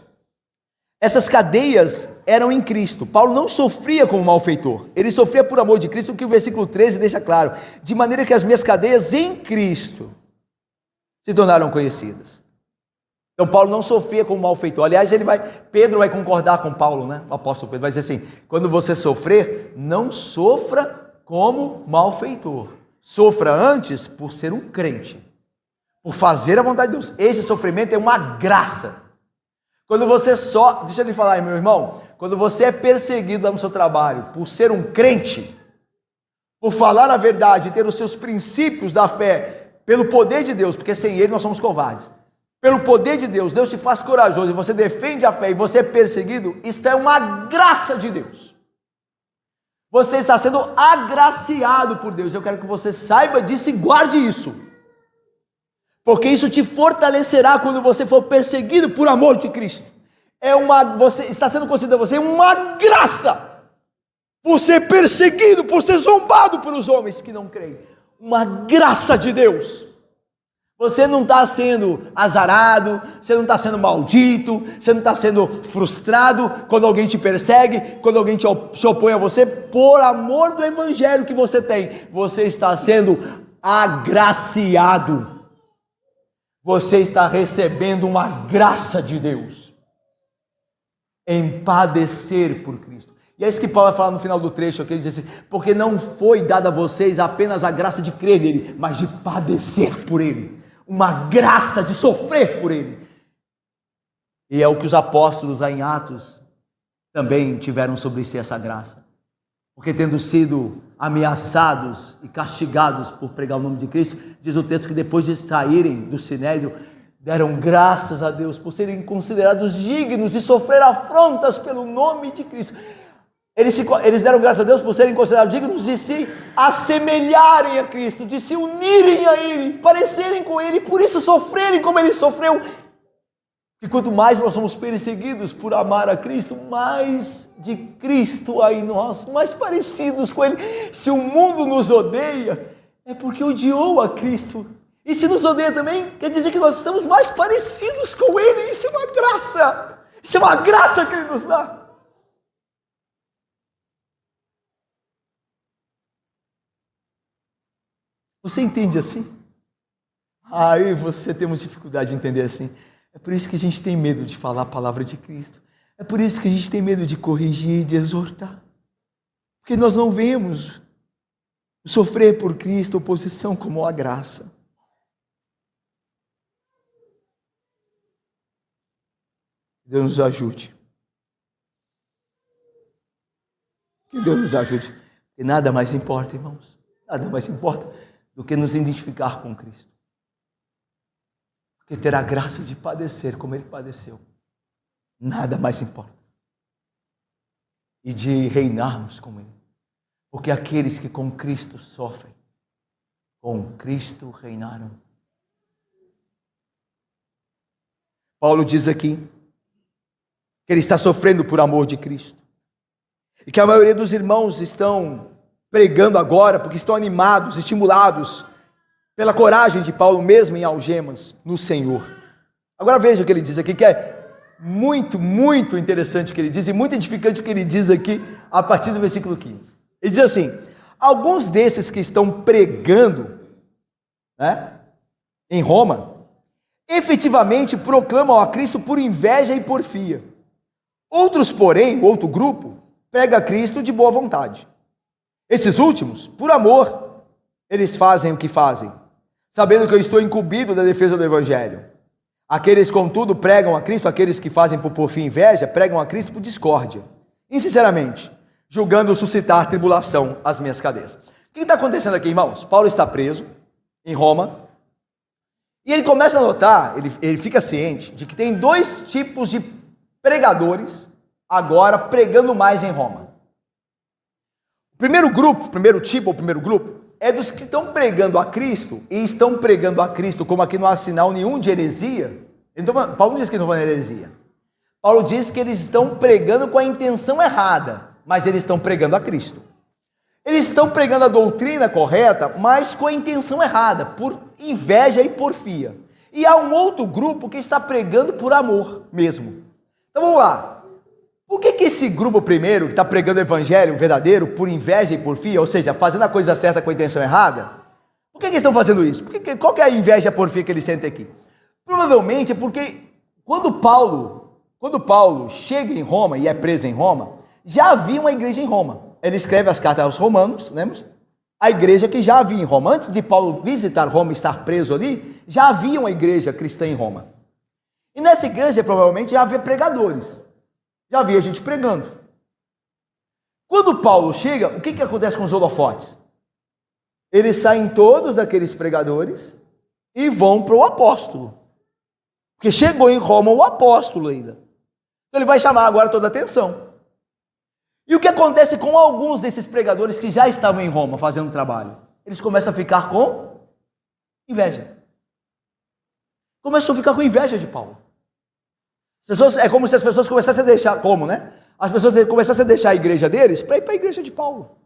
Essas cadeias eram em Cristo. Paulo não sofria como malfeitor. Ele sofria por amor de Cristo, que o versículo 13 deixa claro. De maneira que as minhas cadeias em Cristo se tornaram conhecidas. Então Paulo não sofria como malfeitor. Aliás, Pedro vai concordar com Paulo, né? O apóstolo Pedro vai dizer assim: quando você sofrer, não sofra como malfeitor. Sofra antes por ser um crente, por fazer a vontade de Deus. Esse sofrimento é uma graça. Quando você deixa eu te falar, meu irmão, quando você é perseguido no seu trabalho por ser um crente, por falar a verdade, ter os seus princípios da fé, pelo poder de Deus, porque sem Ele nós somos covardes. Pelo poder de Deus, Deus te faz corajoso e você defende a fé e você é perseguido, isso é uma graça de Deus. Você está sendo agraciado por Deus. Eu quero que você saiba disso e guarde isso, porque isso te fortalecerá quando você for perseguido por amor de Cristo. Você está sendo concedida a você uma graça por ser perseguido, por ser zombado pelos homens que não creem. Uma graça de Deus. Você não está sendo azarado, você não está sendo maldito, você não está sendo frustrado quando alguém te persegue, quando alguém se opõe a você, por amor do evangelho que você tem. Você está sendo agraciado. Você está recebendo uma graça de Deus em padecer por Cristo. E é isso que Paulo vai falar no final do trecho aqui, ele diz assim: porque não foi dada a vocês apenas a graça de crer nele, mas de padecer por ele, uma graça de sofrer por ele. E é o que os apóstolos lá em Atos também tiveram sobre si, essa graça, porque tendo sido ameaçados e castigados por pregar o nome de Cristo, diz o texto que depois de saírem do Sinédrio, deram graças a Deus por serem considerados dignos de sofrer afrontas pelo nome de Cristo. Eles deram graças a Deus por serem considerados dignos de se assemelharem a Cristo, de se unirem a Ele, parecerem com Ele, por isso sofrerem como Ele sofreu. E quanto mais nós somos perseguidos por amar a Cristo, mais de Cristo há em nós, mais parecidos com Ele. Se o mundo nos odeia, é porque odiou a Cristo. E se nos odeia também, quer dizer que nós estamos mais parecidos com Ele. Isso é uma graça. Isso é uma graça que Ele nos dá. Você entende assim? Eu e você temos dificuldade de entender assim. É por isso que a gente tem medo de falar a palavra de Cristo. É por isso que a gente tem medo de corrigir, de exortar. Porque nós não vemos o sofrer por Cristo, oposição, como a graça. Deus nos ajude. Que Deus nos ajude. E nada mais importa, irmãos. Nada mais importa do que nos identificar com Cristo. Porque ter a graça de padecer como Ele padeceu. Nada mais importa. E de reinarmos com Ele. Porque aqueles que com Cristo sofrem, com Cristo reinaram. Paulo diz aqui que ele está sofrendo por amor de Cristo. E que a maioria dos irmãos estão pregando agora, porque estão animados, estimulados pela coragem de Paulo, mesmo em algemas, no Senhor. Agora veja o que ele diz aqui, que é muito, muito interessante o que ele diz, e muito edificante o que ele diz aqui, a partir do versículo 15. Ele diz assim: alguns desses que estão pregando, em Roma, efetivamente proclamam a Cristo por inveja e porfia. Outros, porém, outro grupo, prega a Cristo de boa vontade. Esses últimos, por amor, eles fazem o que fazem, sabendo que eu estou incumbido da defesa do Evangelho. Aqueles, contudo, pregam a Cristo, aqueles que fazem por porfia e inveja, pregam a Cristo por discórdia, insinceramente, julgando suscitar tribulação às minhas cadeias. O que está acontecendo aqui, irmãos? Paulo está preso em Roma, e ele começa a notar, ele fica ciente de que tem dois tipos de pregadores agora pregando mais em Roma. O primeiro grupo é dos que estão pregando a Cristo, e estão pregando a Cristo, como aqui não há sinal nenhum de heresia. Então, Paulo não diz que não vai heresia. Paulo diz que eles estão pregando com a intenção errada, mas eles estão pregando a Cristo. Eles estão pregando a doutrina correta, mas com a intenção errada, por inveja e porfia. E há um outro grupo que está pregando por amor mesmo. Então vamos lá. Por que esse grupo primeiro, que está pregando o evangelho verdadeiro por inveja e porfia, ou seja, fazendo a coisa certa com a intenção errada, por que eles estão fazendo isso? Qual que é a inveja e a porfia que eles sentem aqui? Provavelmente é porque quando Paulo chega em Roma e é preso em Roma, já havia uma igreja em Roma. Ele escreve as cartas aos romanos, lembra? A igreja que já havia em Roma. Antes de Paulo visitar Roma e estar preso ali, já havia uma igreja cristã em Roma. E nessa igreja provavelmente já havia pregadores. Já havia gente pregando. Quando Paulo chega, o que acontece com os holofotes? Eles saem todos daqueles pregadores e vão para o apóstolo. Porque chegou em Roma o apóstolo ainda. Então ele vai chamar agora toda a atenção. E o que acontece com alguns desses pregadores que já estavam em Roma fazendo trabalho? Eles começam a ficar com inveja. Começam a ficar com inveja de Paulo. É como se as pessoas começassem a deixar, como, né? As pessoas começassem a deixar a igreja deles para ir para a igreja de Paulo.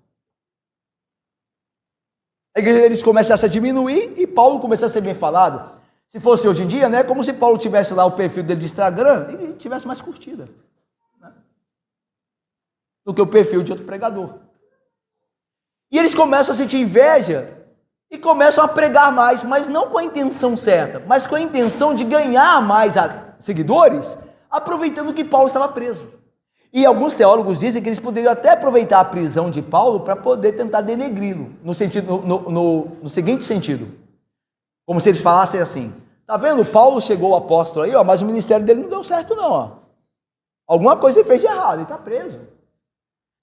A igreja deles começasse a diminuir e Paulo começasse a ser bem falado. Se fosse hoje em dia, né? Como se Paulo tivesse lá o perfil dele de Instagram e tivesse mais curtida, né, do que o perfil de outro pregador. E eles começam a sentir inveja e começam a pregar mais, mas não com a intenção certa, mas com a intenção de ganhar mais seguidores, aproveitando que Paulo estava preso. E alguns teólogos dizem que eles poderiam até aproveitar a prisão de Paulo para poder tentar denegri-lo, no seguinte sentido, como se eles falassem assim: tá vendo, Paulo chegou o apóstolo aí, ó, mas o ministério dele não deu certo não, ó. Alguma coisa ele fez de errado, ele está preso.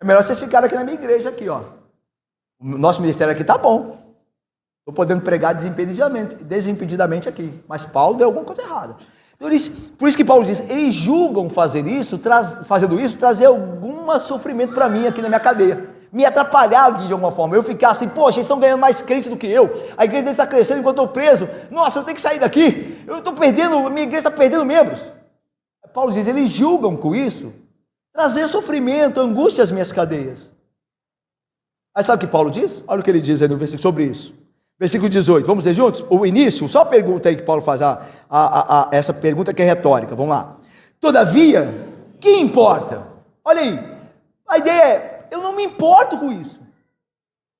É melhor vocês ficarem aqui na minha igreja aqui, ó. O nosso ministério aqui tá bom. Estou podendo pregar desimpedidamente aqui, mas Paulo deu alguma coisa errada. Então, por isso que Paulo diz, eles julgam fazendo isso, trazer algum sofrimento para mim aqui na minha cadeia, me atrapalhar aqui de alguma forma, eu ficar assim, poxa, eles estão ganhando mais crente do que eu, a igreja deles está crescendo enquanto eu estou preso, nossa, eu tenho que sair daqui, eu estou perdendo, minha igreja está perdendo membros. Paulo diz, eles julgam com isso, trazer sofrimento, angústia às minhas cadeias. Aí sabe o que Paulo diz? Olha o que ele diz aí no versículo sobre isso. Versículo 18, vamos ler juntos? O início, só a pergunta aí que Paulo faz, essa pergunta que é retórica, vamos lá. Todavia, que importa? Olha aí, a ideia é, eu não me importo com isso.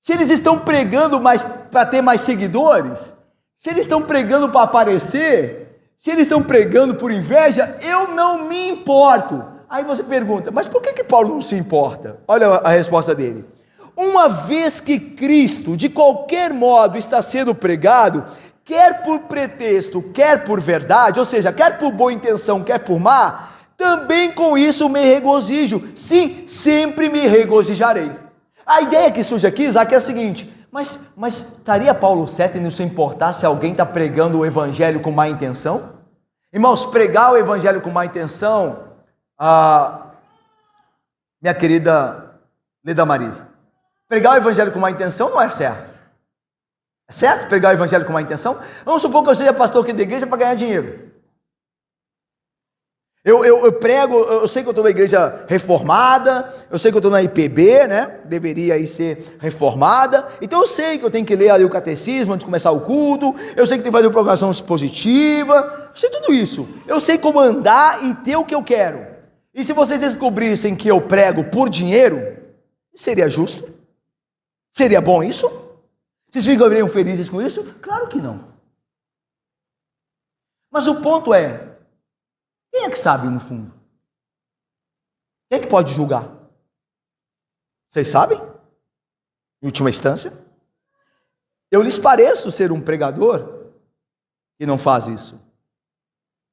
Se eles estão pregando mais para ter mais seguidores, se eles estão pregando para aparecer, se eles estão pregando por inveja, eu não me importo. Aí você pergunta, mas por que Paulo não se importa? Olha a resposta dele. Uma vez que Cristo, de qualquer modo, está sendo pregado, quer por pretexto, quer por verdade, ou seja, quer por boa intenção, quer por má, também com isso me regozijo, sim, sempre me regozijarei. A ideia que surge aqui, Isaac, é a seguinte, mas estaria Paulo certo em não se importar se alguém está pregando o evangelho com má intenção? Irmãos, pregar o evangelho com má intenção, minha querida Leda Marisa, pregar o evangelho com má intenção não é certo. É certo pregar o evangelho com má intenção? Vamos supor que eu seja pastor aqui da igreja para ganhar dinheiro. Eu prego, eu sei que eu estou na igreja reformada, eu sei que eu estou na IPB, né? Deveria aí ser reformada. Então eu sei que eu tenho que ler ali o catecismo antes de começar o culto, eu sei que tem que fazer uma programação expositiva, eu sei tudo isso. Eu sei como andar e ter o que eu quero. E se vocês descobrissem que eu prego por dinheiro, seria justo? Seria bom isso? Vocês ficariam felizes com isso? Claro que não. Mas o ponto é, quem é que sabe no fundo? Quem é que pode julgar? Vocês sabem? Em última instância? Eu lhes pareço ser um pregador que não faz isso.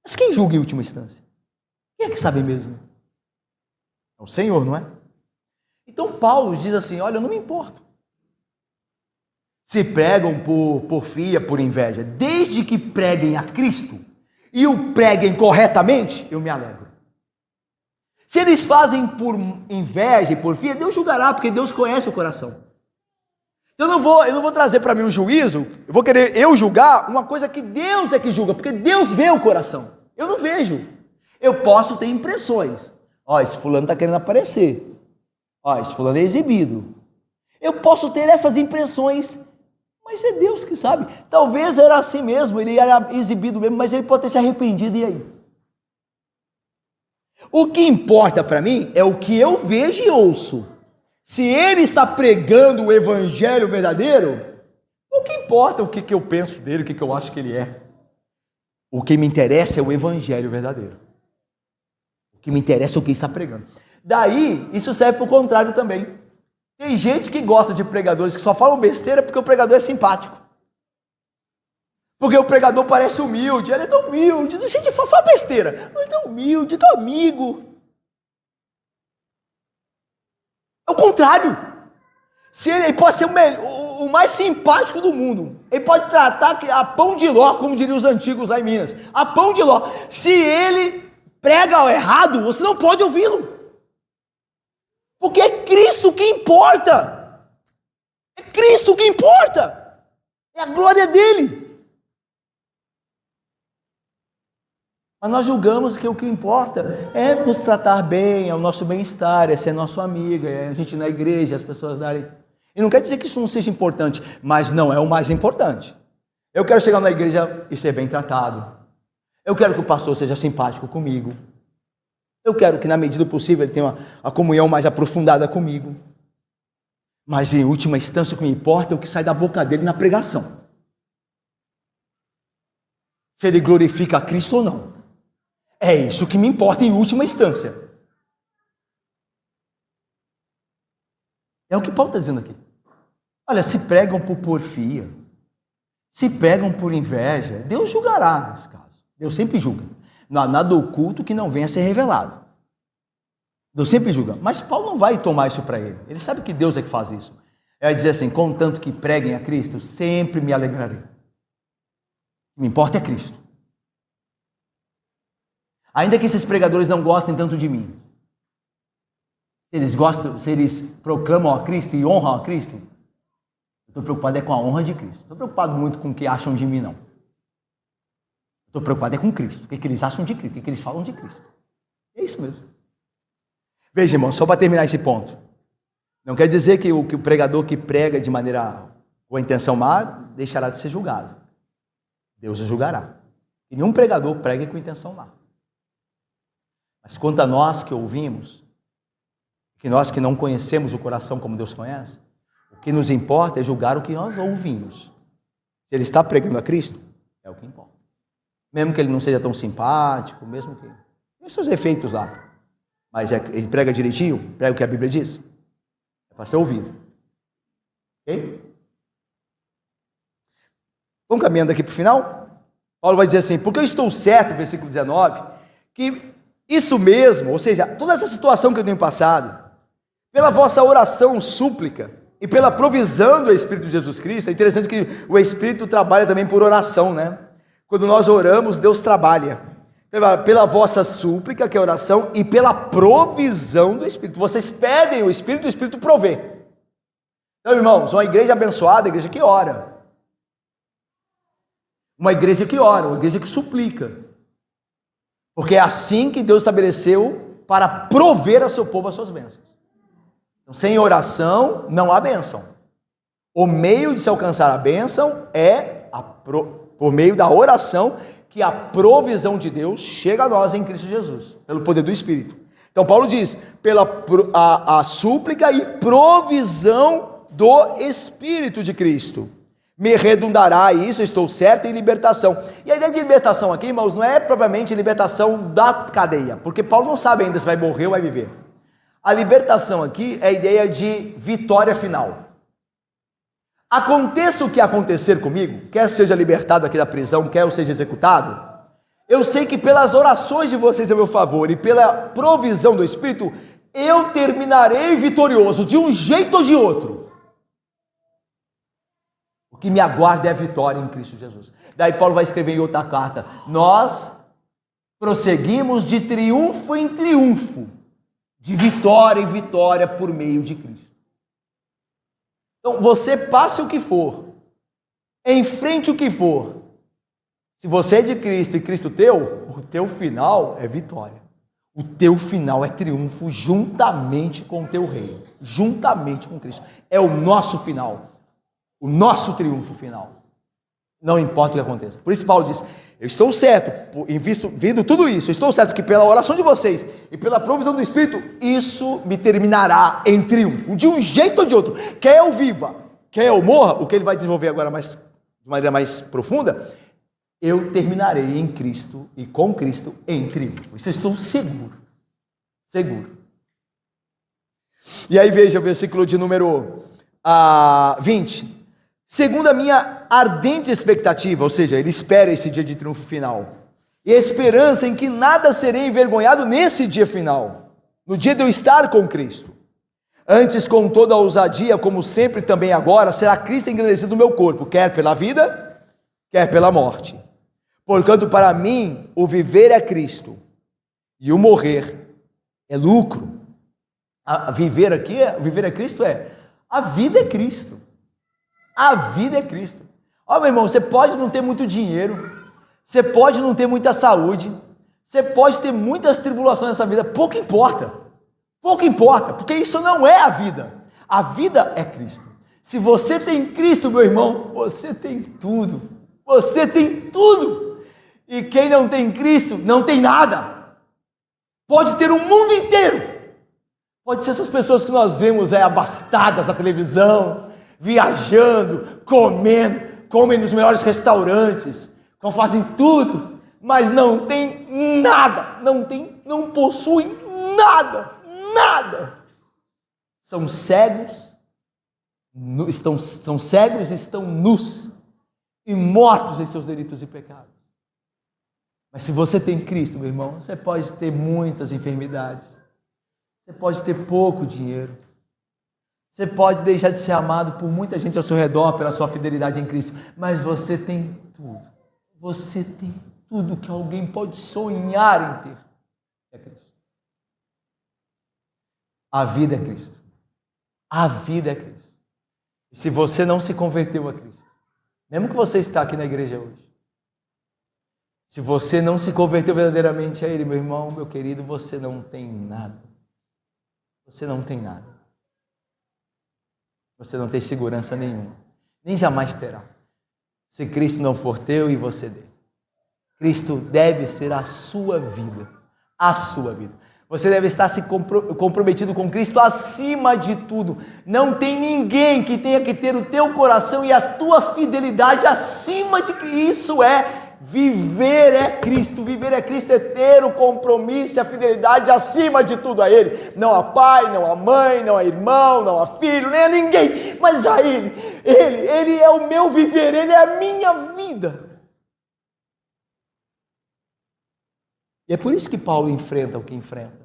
Mas quem julga em última instância? Quem é que sabe mesmo? É o Senhor, não é? Então Paulo diz assim, olha, eu não me importo. Se pregam por porfia, por inveja, desde que preguem a Cristo e o preguem corretamente, eu me alegro. Se eles fazem por inveja e porfia, Deus julgará, porque Deus conhece o coração. Eu não vou trazer para mim um juízo, eu vou querer julgar uma coisa que Deus é que julga, porque Deus vê o coração. Eu não vejo. Eu posso ter impressões. Ó, esse fulano está querendo aparecer. Ó, esse fulano é exibido. Eu posso ter essas impressões, mas é Deus que sabe. Talvez era assim mesmo, ele era exibido mesmo, mas ele pode ter se arrependido, e aí? O que importa para mim é o que eu vejo e ouço. Se ele está pregando o evangelho verdadeiro, o que importa o que eu penso dele, o que eu acho que ele é? O que me interessa é o evangelho verdadeiro. O que me interessa é o que ele está pregando. Daí, isso serve para o contrário também. Tem gente que gosta de pregadores que só falam besteira porque o pregador é simpático. Porque o pregador parece humilde, ele é tão humilde, a gente fala besteira, mas é tão humilde, tão amigo. É o contrário. Se ele pode ser o mais simpático do mundo, ele pode tratar a pão de ló, como diriam os antigos lá em Minas, a pão de ló. Se ele prega ao errado, você não pode ouvi-lo. Porque é Cristo que importa. É Cristo que importa. É a glória dele. Mas nós julgamos que o que importa é nos tratar bem, é o nosso bem-estar, é ser nosso amigo, é a gente ir na igreja, as pessoas darem... E não quer dizer que isso não seja importante, mas não é o mais importante. Eu quero chegar na igreja e ser bem tratado. Eu quero que o pastor seja simpático comigo. Eu quero que, na medida do possível, ele tenha a comunhão mais aprofundada comigo. Mas, em última instância, o que me importa é o que sai da boca dele na pregação. Se ele glorifica a Cristo ou não. É isso que me importa em última instância. É o que Paulo está dizendo aqui. Olha, se pregam por porfia, se pregam por inveja, Deus julgará nesse caso. Deus sempre julga. Não há nada oculto que não venha a ser revelado. Deus sempre julga. Mas Paulo não vai tomar isso para ele. Ele sabe que Deus é que faz isso. Ele vai dizer assim, contanto que preguem a Cristo, sempre me alegrarei. O que me importa é Cristo. Ainda que esses pregadores não gostem tanto de mim. Se eles proclamam a Cristo e honram a Cristo, eu estou preocupado com a honra de Cristo. Não estou preocupado muito com o que acham de mim, não. Estou preocupado com Cristo. O que eles acham de Cristo, o que eles falam de Cristo. É isso mesmo. Veja, irmão, só para terminar esse ponto. Não quer dizer que o pregador que prega de maneira com a intenção má deixará de ser julgado. Deus o julgará. E nenhum pregador prega com intenção má. Mas quanto a nós que ouvimos, que nós que não conhecemos o coração como Deus conhece, o que nos importa é julgar o que nós ouvimos. Se ele está pregando a Cristo, é o que importa. Mesmo que ele não seja tão simpático, mesmo que... tem seus efeitos lá. Mas ele prega direitinho, prega o que a Bíblia diz. É para ser ouvido. Ok? Vamos caminhando aqui para o final? Paulo vai dizer assim, porque eu estou certo, versículo 19, que isso mesmo, ou seja, toda essa situação que eu tenho passado, pela vossa oração, súplica, e pela provisão do Espírito de Jesus Cristo, é interessante que o Espírito trabalha também por oração, né? Quando nós oramos, Deus trabalha. Pela vossa súplica, que é oração, e pela provisão do Espírito. Vocês pedem o Espírito provê. Então, irmãos, uma igreja abençoada, uma igreja que ora. Uma igreja que ora, uma igreja que suplica. Porque é assim que Deus estabeleceu para prover ao seu povo as suas bênçãos. Então, sem oração, não há bênção. O meio de se alcançar a bênção é por meio da oração, que a provisão de Deus chega a nós em Cristo Jesus, pelo poder do Espírito. Então, Paulo diz, pela a súplica e provisão do Espírito de Cristo. Me redundará isso, estou certo, em libertação. E a ideia de libertação aqui, irmãos, não é propriamente libertação da cadeia, porque Paulo não sabe ainda se vai morrer ou vai viver. A libertação aqui é a ideia de vitória final. Aconteça o que acontecer comigo, quer seja libertado aqui da prisão, quer eu seja executado, eu sei que pelas orações de vocês a meu favor e pela provisão do Espírito, eu terminarei vitorioso, de um jeito ou de outro. O que me aguarda é a vitória em Cristo Jesus. Daí Paulo vai escrever em outra carta, nós prosseguimos de triunfo em triunfo, de vitória em vitória por meio de Cristo. Então, você passe o que for, enfrente o que for, se você é de Cristo e Cristo teu, o teu final é vitória. O teu final é triunfo juntamente com o teu rei, juntamente com Cristo. É o nosso final, o nosso triunfo final. Não importa o que aconteça. Por isso Paulo diz, eu estou certo, vendo tudo isso, eu estou certo que pela oração de vocês e pela provisão do Espírito, isso me terminará em triunfo, de um jeito ou de outro. Quer eu viva, quer eu morra, o que ele vai desenvolver agora de maneira mais profunda, eu terminarei em Cristo e com Cristo em triunfo. Isso eu estou seguro. Seguro. E aí veja o versículo de número 20. Segundo a minha ardente expectativa, ou seja, ele espera esse dia de triunfo final. E a esperança em que nada serei envergonhado nesse dia final. No dia de eu estar com Cristo. Antes, com toda a ousadia, como sempre também agora, será Cristo engrandecido no meu corpo, quer pela vida, quer pela morte. Porquanto para mim o viver é Cristo e o morrer é lucro. Viver é Cristo a vida é Cristo. A vida é Cristo. Ó, meu irmão, você pode não ter muito dinheiro, você pode não ter muita saúde, você pode ter muitas tribulações nessa vida, pouco importa, porque isso não é a vida. A vida é Cristo. Se você tem Cristo, meu irmão, você tem tudo. Você tem tudo. E quem não tem Cristo, não tem nada. Pode ter o mundo inteiro. Pode ser essas pessoas que nós vemos abastadas na televisão, viajando, comem nos melhores restaurantes, fazem tudo, mas não tem nada, não possuem nada. São cegos e estão nus e mortos em seus delitos e pecados. Mas se você tem Cristo, meu irmão, você pode ter muitas enfermidades, você pode ter pouco dinheiro, você pode deixar de ser amado por muita gente ao seu redor pela sua fidelidade em Cristo, mas você tem tudo. Você tem tudo que alguém pode sonhar em ter. É Cristo. A vida é Cristo. A vida é Cristo. E se você não se converteu a Cristo, mesmo que você está aqui na igreja hoje, se você não se converteu verdadeiramente a Ele, meu irmão, meu querido, você não tem nada. Você não tem nada. Você não tem segurança nenhuma. Nem jamais terá. Se Cristo não for teu e você dele. Cristo deve ser a sua vida. A sua vida. Você deve estar se comprometido com Cristo acima de tudo. Não tem ninguém que tenha que ter o teu coração e a tua fidelidade acima de Cristo. Isso é viver é Cristo. Viver é Cristo é ter o compromisso e a fidelidade acima de tudo a Ele. Não a pai, não a mãe, não a irmão, não a filho, nem a ninguém, mas a Ele. Ele é o meu viver, Ele é a minha vida. E é por isso que Paulo enfrenta o que enfrenta.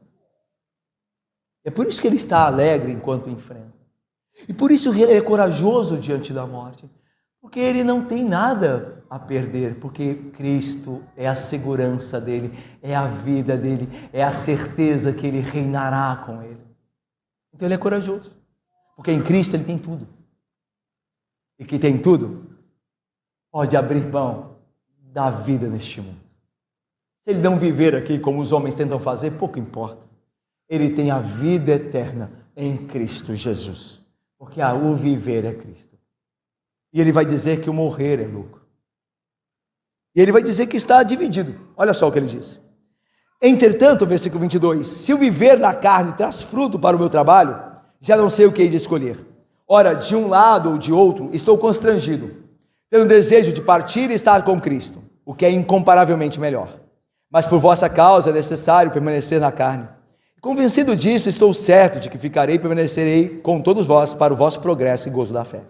É por isso que ele está alegre enquanto enfrenta. E por isso ele é corajoso diante da morte. Porque ele não tem nada a perder. Porque Cristo é a segurança dele, é a vida dele, é a certeza que ele reinará com ele. Então ele é corajoso. Porque em Cristo ele tem tudo. E que tem tudo, pode abrir mão da vida neste mundo. Se ele não viver aqui como os homens tentam fazer, pouco importa. Ele tem a vida eterna em Cristo Jesus. Porque o viver é Cristo. E ele vai dizer que o morrer é lucro. E ele vai dizer que está dividido. Olha só o que ele diz. Entretanto, versículo 22, se o viver na carne traz fruto para o meu trabalho, já não sei o que hei de escolher. Ora, de um lado ou de outro, estou constrangido, tendo desejo de partir e estar com Cristo, o que é incomparavelmente melhor. Mas por vossa causa é necessário permanecer na carne. Convencido disso, estou certo de que ficarei e permanecerei com todos vós para o vosso progresso e gozo da fé,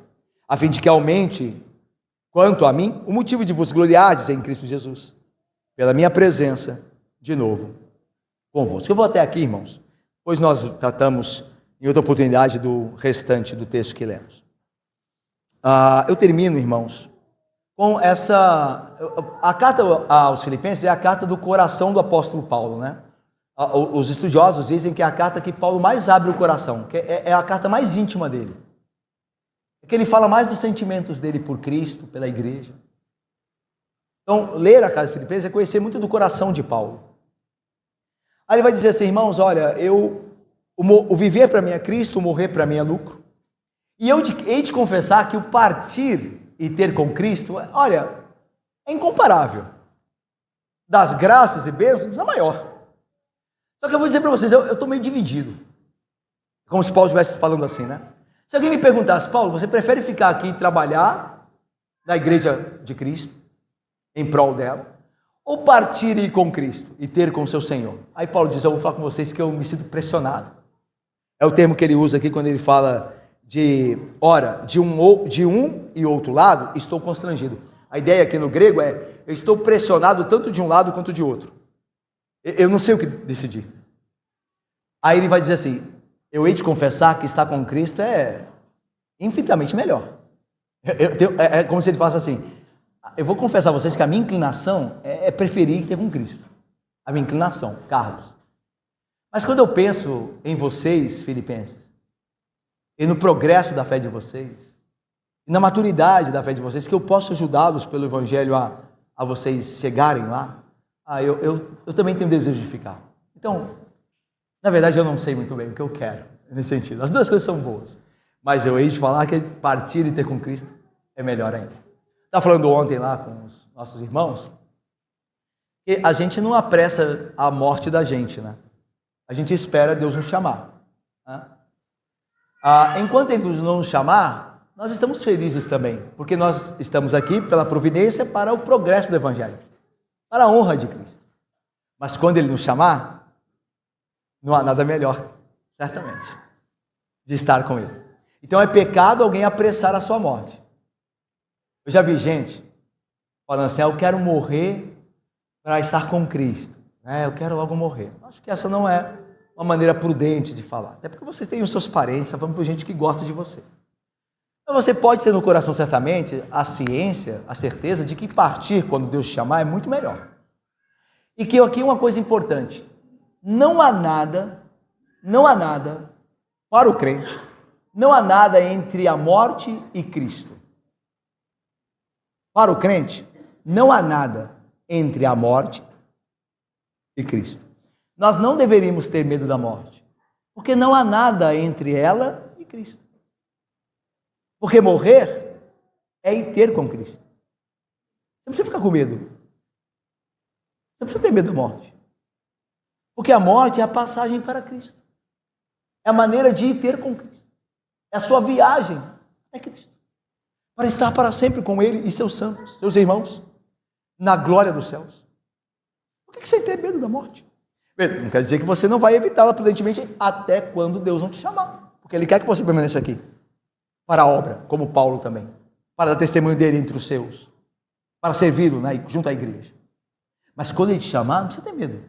a fim de que aumente, quanto a mim, o motivo de vos gloriardes em Cristo Jesus, pela minha presença, de novo, convosco. Eu vou até aqui, irmãos, pois nós tratamos em outra oportunidade do restante do texto que lemos. Eu termino, irmãos, com a carta aos Filipenses é a carta do coração do apóstolo Paulo, né? Os estudiosos dizem que é a carta que Paulo mais abre o coração, que é a carta mais íntima dele. É que ele fala mais dos sentimentos dele por Cristo, pela igreja. Então, ler a carta de Filipenses é conhecer muito do coração de Paulo. Aí ele vai dizer assim, irmãos, olha, o viver para mim é Cristo, o morrer para mim é lucro. E eu hei de confessar que o partir e ter com Cristo, olha, é incomparável. Das graças e bênçãos, a maior. Só que eu vou dizer para vocês, eu estou meio dividido. Como se Paulo estivesse falando assim, né? Se alguém me perguntasse, Paulo, você prefere ficar aqui e trabalhar na igreja de Cristo, em prol dela, ou partir e ir com Cristo e ter com o seu Senhor? Aí Paulo diz, eu vou falar com vocês que eu me sinto pressionado. É o termo que ele usa aqui quando ele fala de um e outro lado, estou constrangido. A ideia aqui no grego é, eu estou pressionado tanto de um lado quanto de outro. Eu não sei o que decidir. Aí ele vai dizer assim, eu hei de confessar que estar com Cristo é infinitamente melhor. É como se ele falasse assim, eu vou confessar a vocês que a minha inclinação é preferir ter com Cristo. A minha inclinação, Carlos. Mas quando eu penso em vocês, filipenses, e no progresso da fé de vocês, e na maturidade da fé de vocês, que eu posso ajudá-los pelo Evangelho a vocês chegarem lá, eu também tenho desejo de ficar. Então, na verdade, eu não sei muito bem o que eu quero nesse sentido. As duas coisas são boas, mas eu hei de falar que partir e ter com Cristo é melhor ainda. Estava falando ontem lá com os nossos irmãos, que a gente não apressa a morte da gente, né? A gente espera Deus nos chamar, né? Enquanto Ele não nos chamar, nós estamos felizes também, porque nós estamos aqui pela providência para o progresso do Evangelho, para a honra de Cristo. Mas quando Ele nos chamar, não há nada melhor, certamente, de estar com Ele. Então é pecado alguém apressar a sua morte. Eu já vi gente falando assim, eu quero morrer para estar com Cristo. Eu quero logo morrer. Acho que essa não é uma maneira prudente de falar. Até porque você tem os seus parentes, está falando por gente que gosta de você. Então você pode ter no coração, certamente, a ciência, a certeza de que partir quando Deus te chamar é muito melhor. E que aqui uma coisa importante, não há nada para o crente, não há nada entre a morte e Cristo. Para o crente, não há nada entre a morte e Cristo. Nós não deveríamos ter medo da morte, porque não há nada entre ela e Cristo. Porque morrer é ir ter com Cristo. Você não precisa ficar com medo. Você não precisa ter medo da morte. Porque a morte é a passagem para Cristo. É a maneira de ir ter com Cristo. É a sua viagem a Cristo. Para estar para sempre com Ele e seus santos, seus irmãos, na glória dos céus. Por que você tem medo da morte? Não quer dizer que você não vai evitá-la prudentemente até quando Deus não te chamar. Porque Ele quer que você permaneça aqui. Para a obra, como Paulo também. Para dar testemunho dele entre os seus. Para servi-lo junto à igreja. Mas quando Ele te chamar, não precisa ter medo.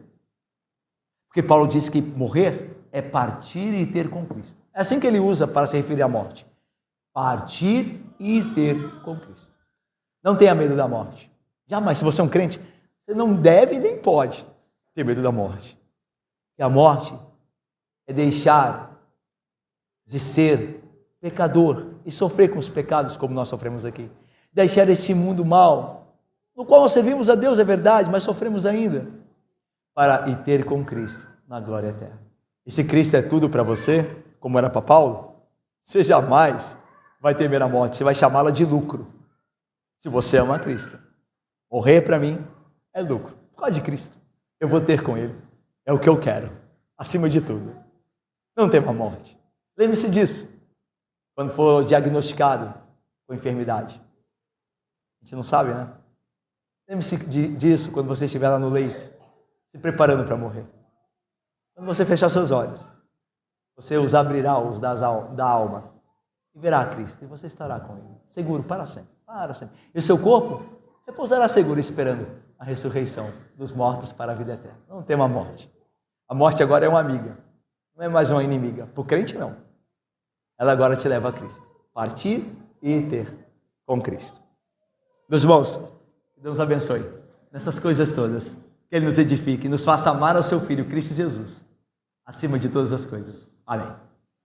Porque Paulo diz que morrer é partir e ter com Cristo. É assim que ele usa para se referir à morte. Partir e ter com Cristo. Não tenha medo da morte. Jamais, se você é um crente, você não deve nem pode ter medo da morte. E a morte é deixar de ser pecador e sofrer com os pecados como nós sofremos aqui. Deixar este mundo mal, no qual nós servimos a Deus, é verdade, mas sofremos ainda, para ir ter com Cristo na glória eterna. E se Cristo é tudo para você, como era para Paulo, você jamais vai temer a morte, você vai chamá-la de lucro, se você ama a Cristo. Morrer para mim é lucro, por causa de Cristo. Eu vou ter com Ele, é o que eu quero, acima de tudo. Não tema a morte. Lembre-se disso, quando for diagnosticado com enfermidade. A gente não sabe, né? Lembre-se disso quando você estiver lá no leito, se preparando para morrer. Quando você fechar seus olhos, você os abrirá, os da alma, e verá Cristo, e você estará com Ele, seguro para sempre, para sempre. E o seu corpo repousará seguro, esperando a ressurreição dos mortos para a vida eterna. Não tema a morte. A morte agora é uma amiga, não é mais uma inimiga. Para o crente, não. Ela agora te leva a Cristo. Partir e ter com Cristo. Meus irmãos, que Deus abençoe nessas coisas todas. Que Ele nos edifique e nos faça amar ao seu Filho, Cristo Jesus, acima de todas as coisas. Amém.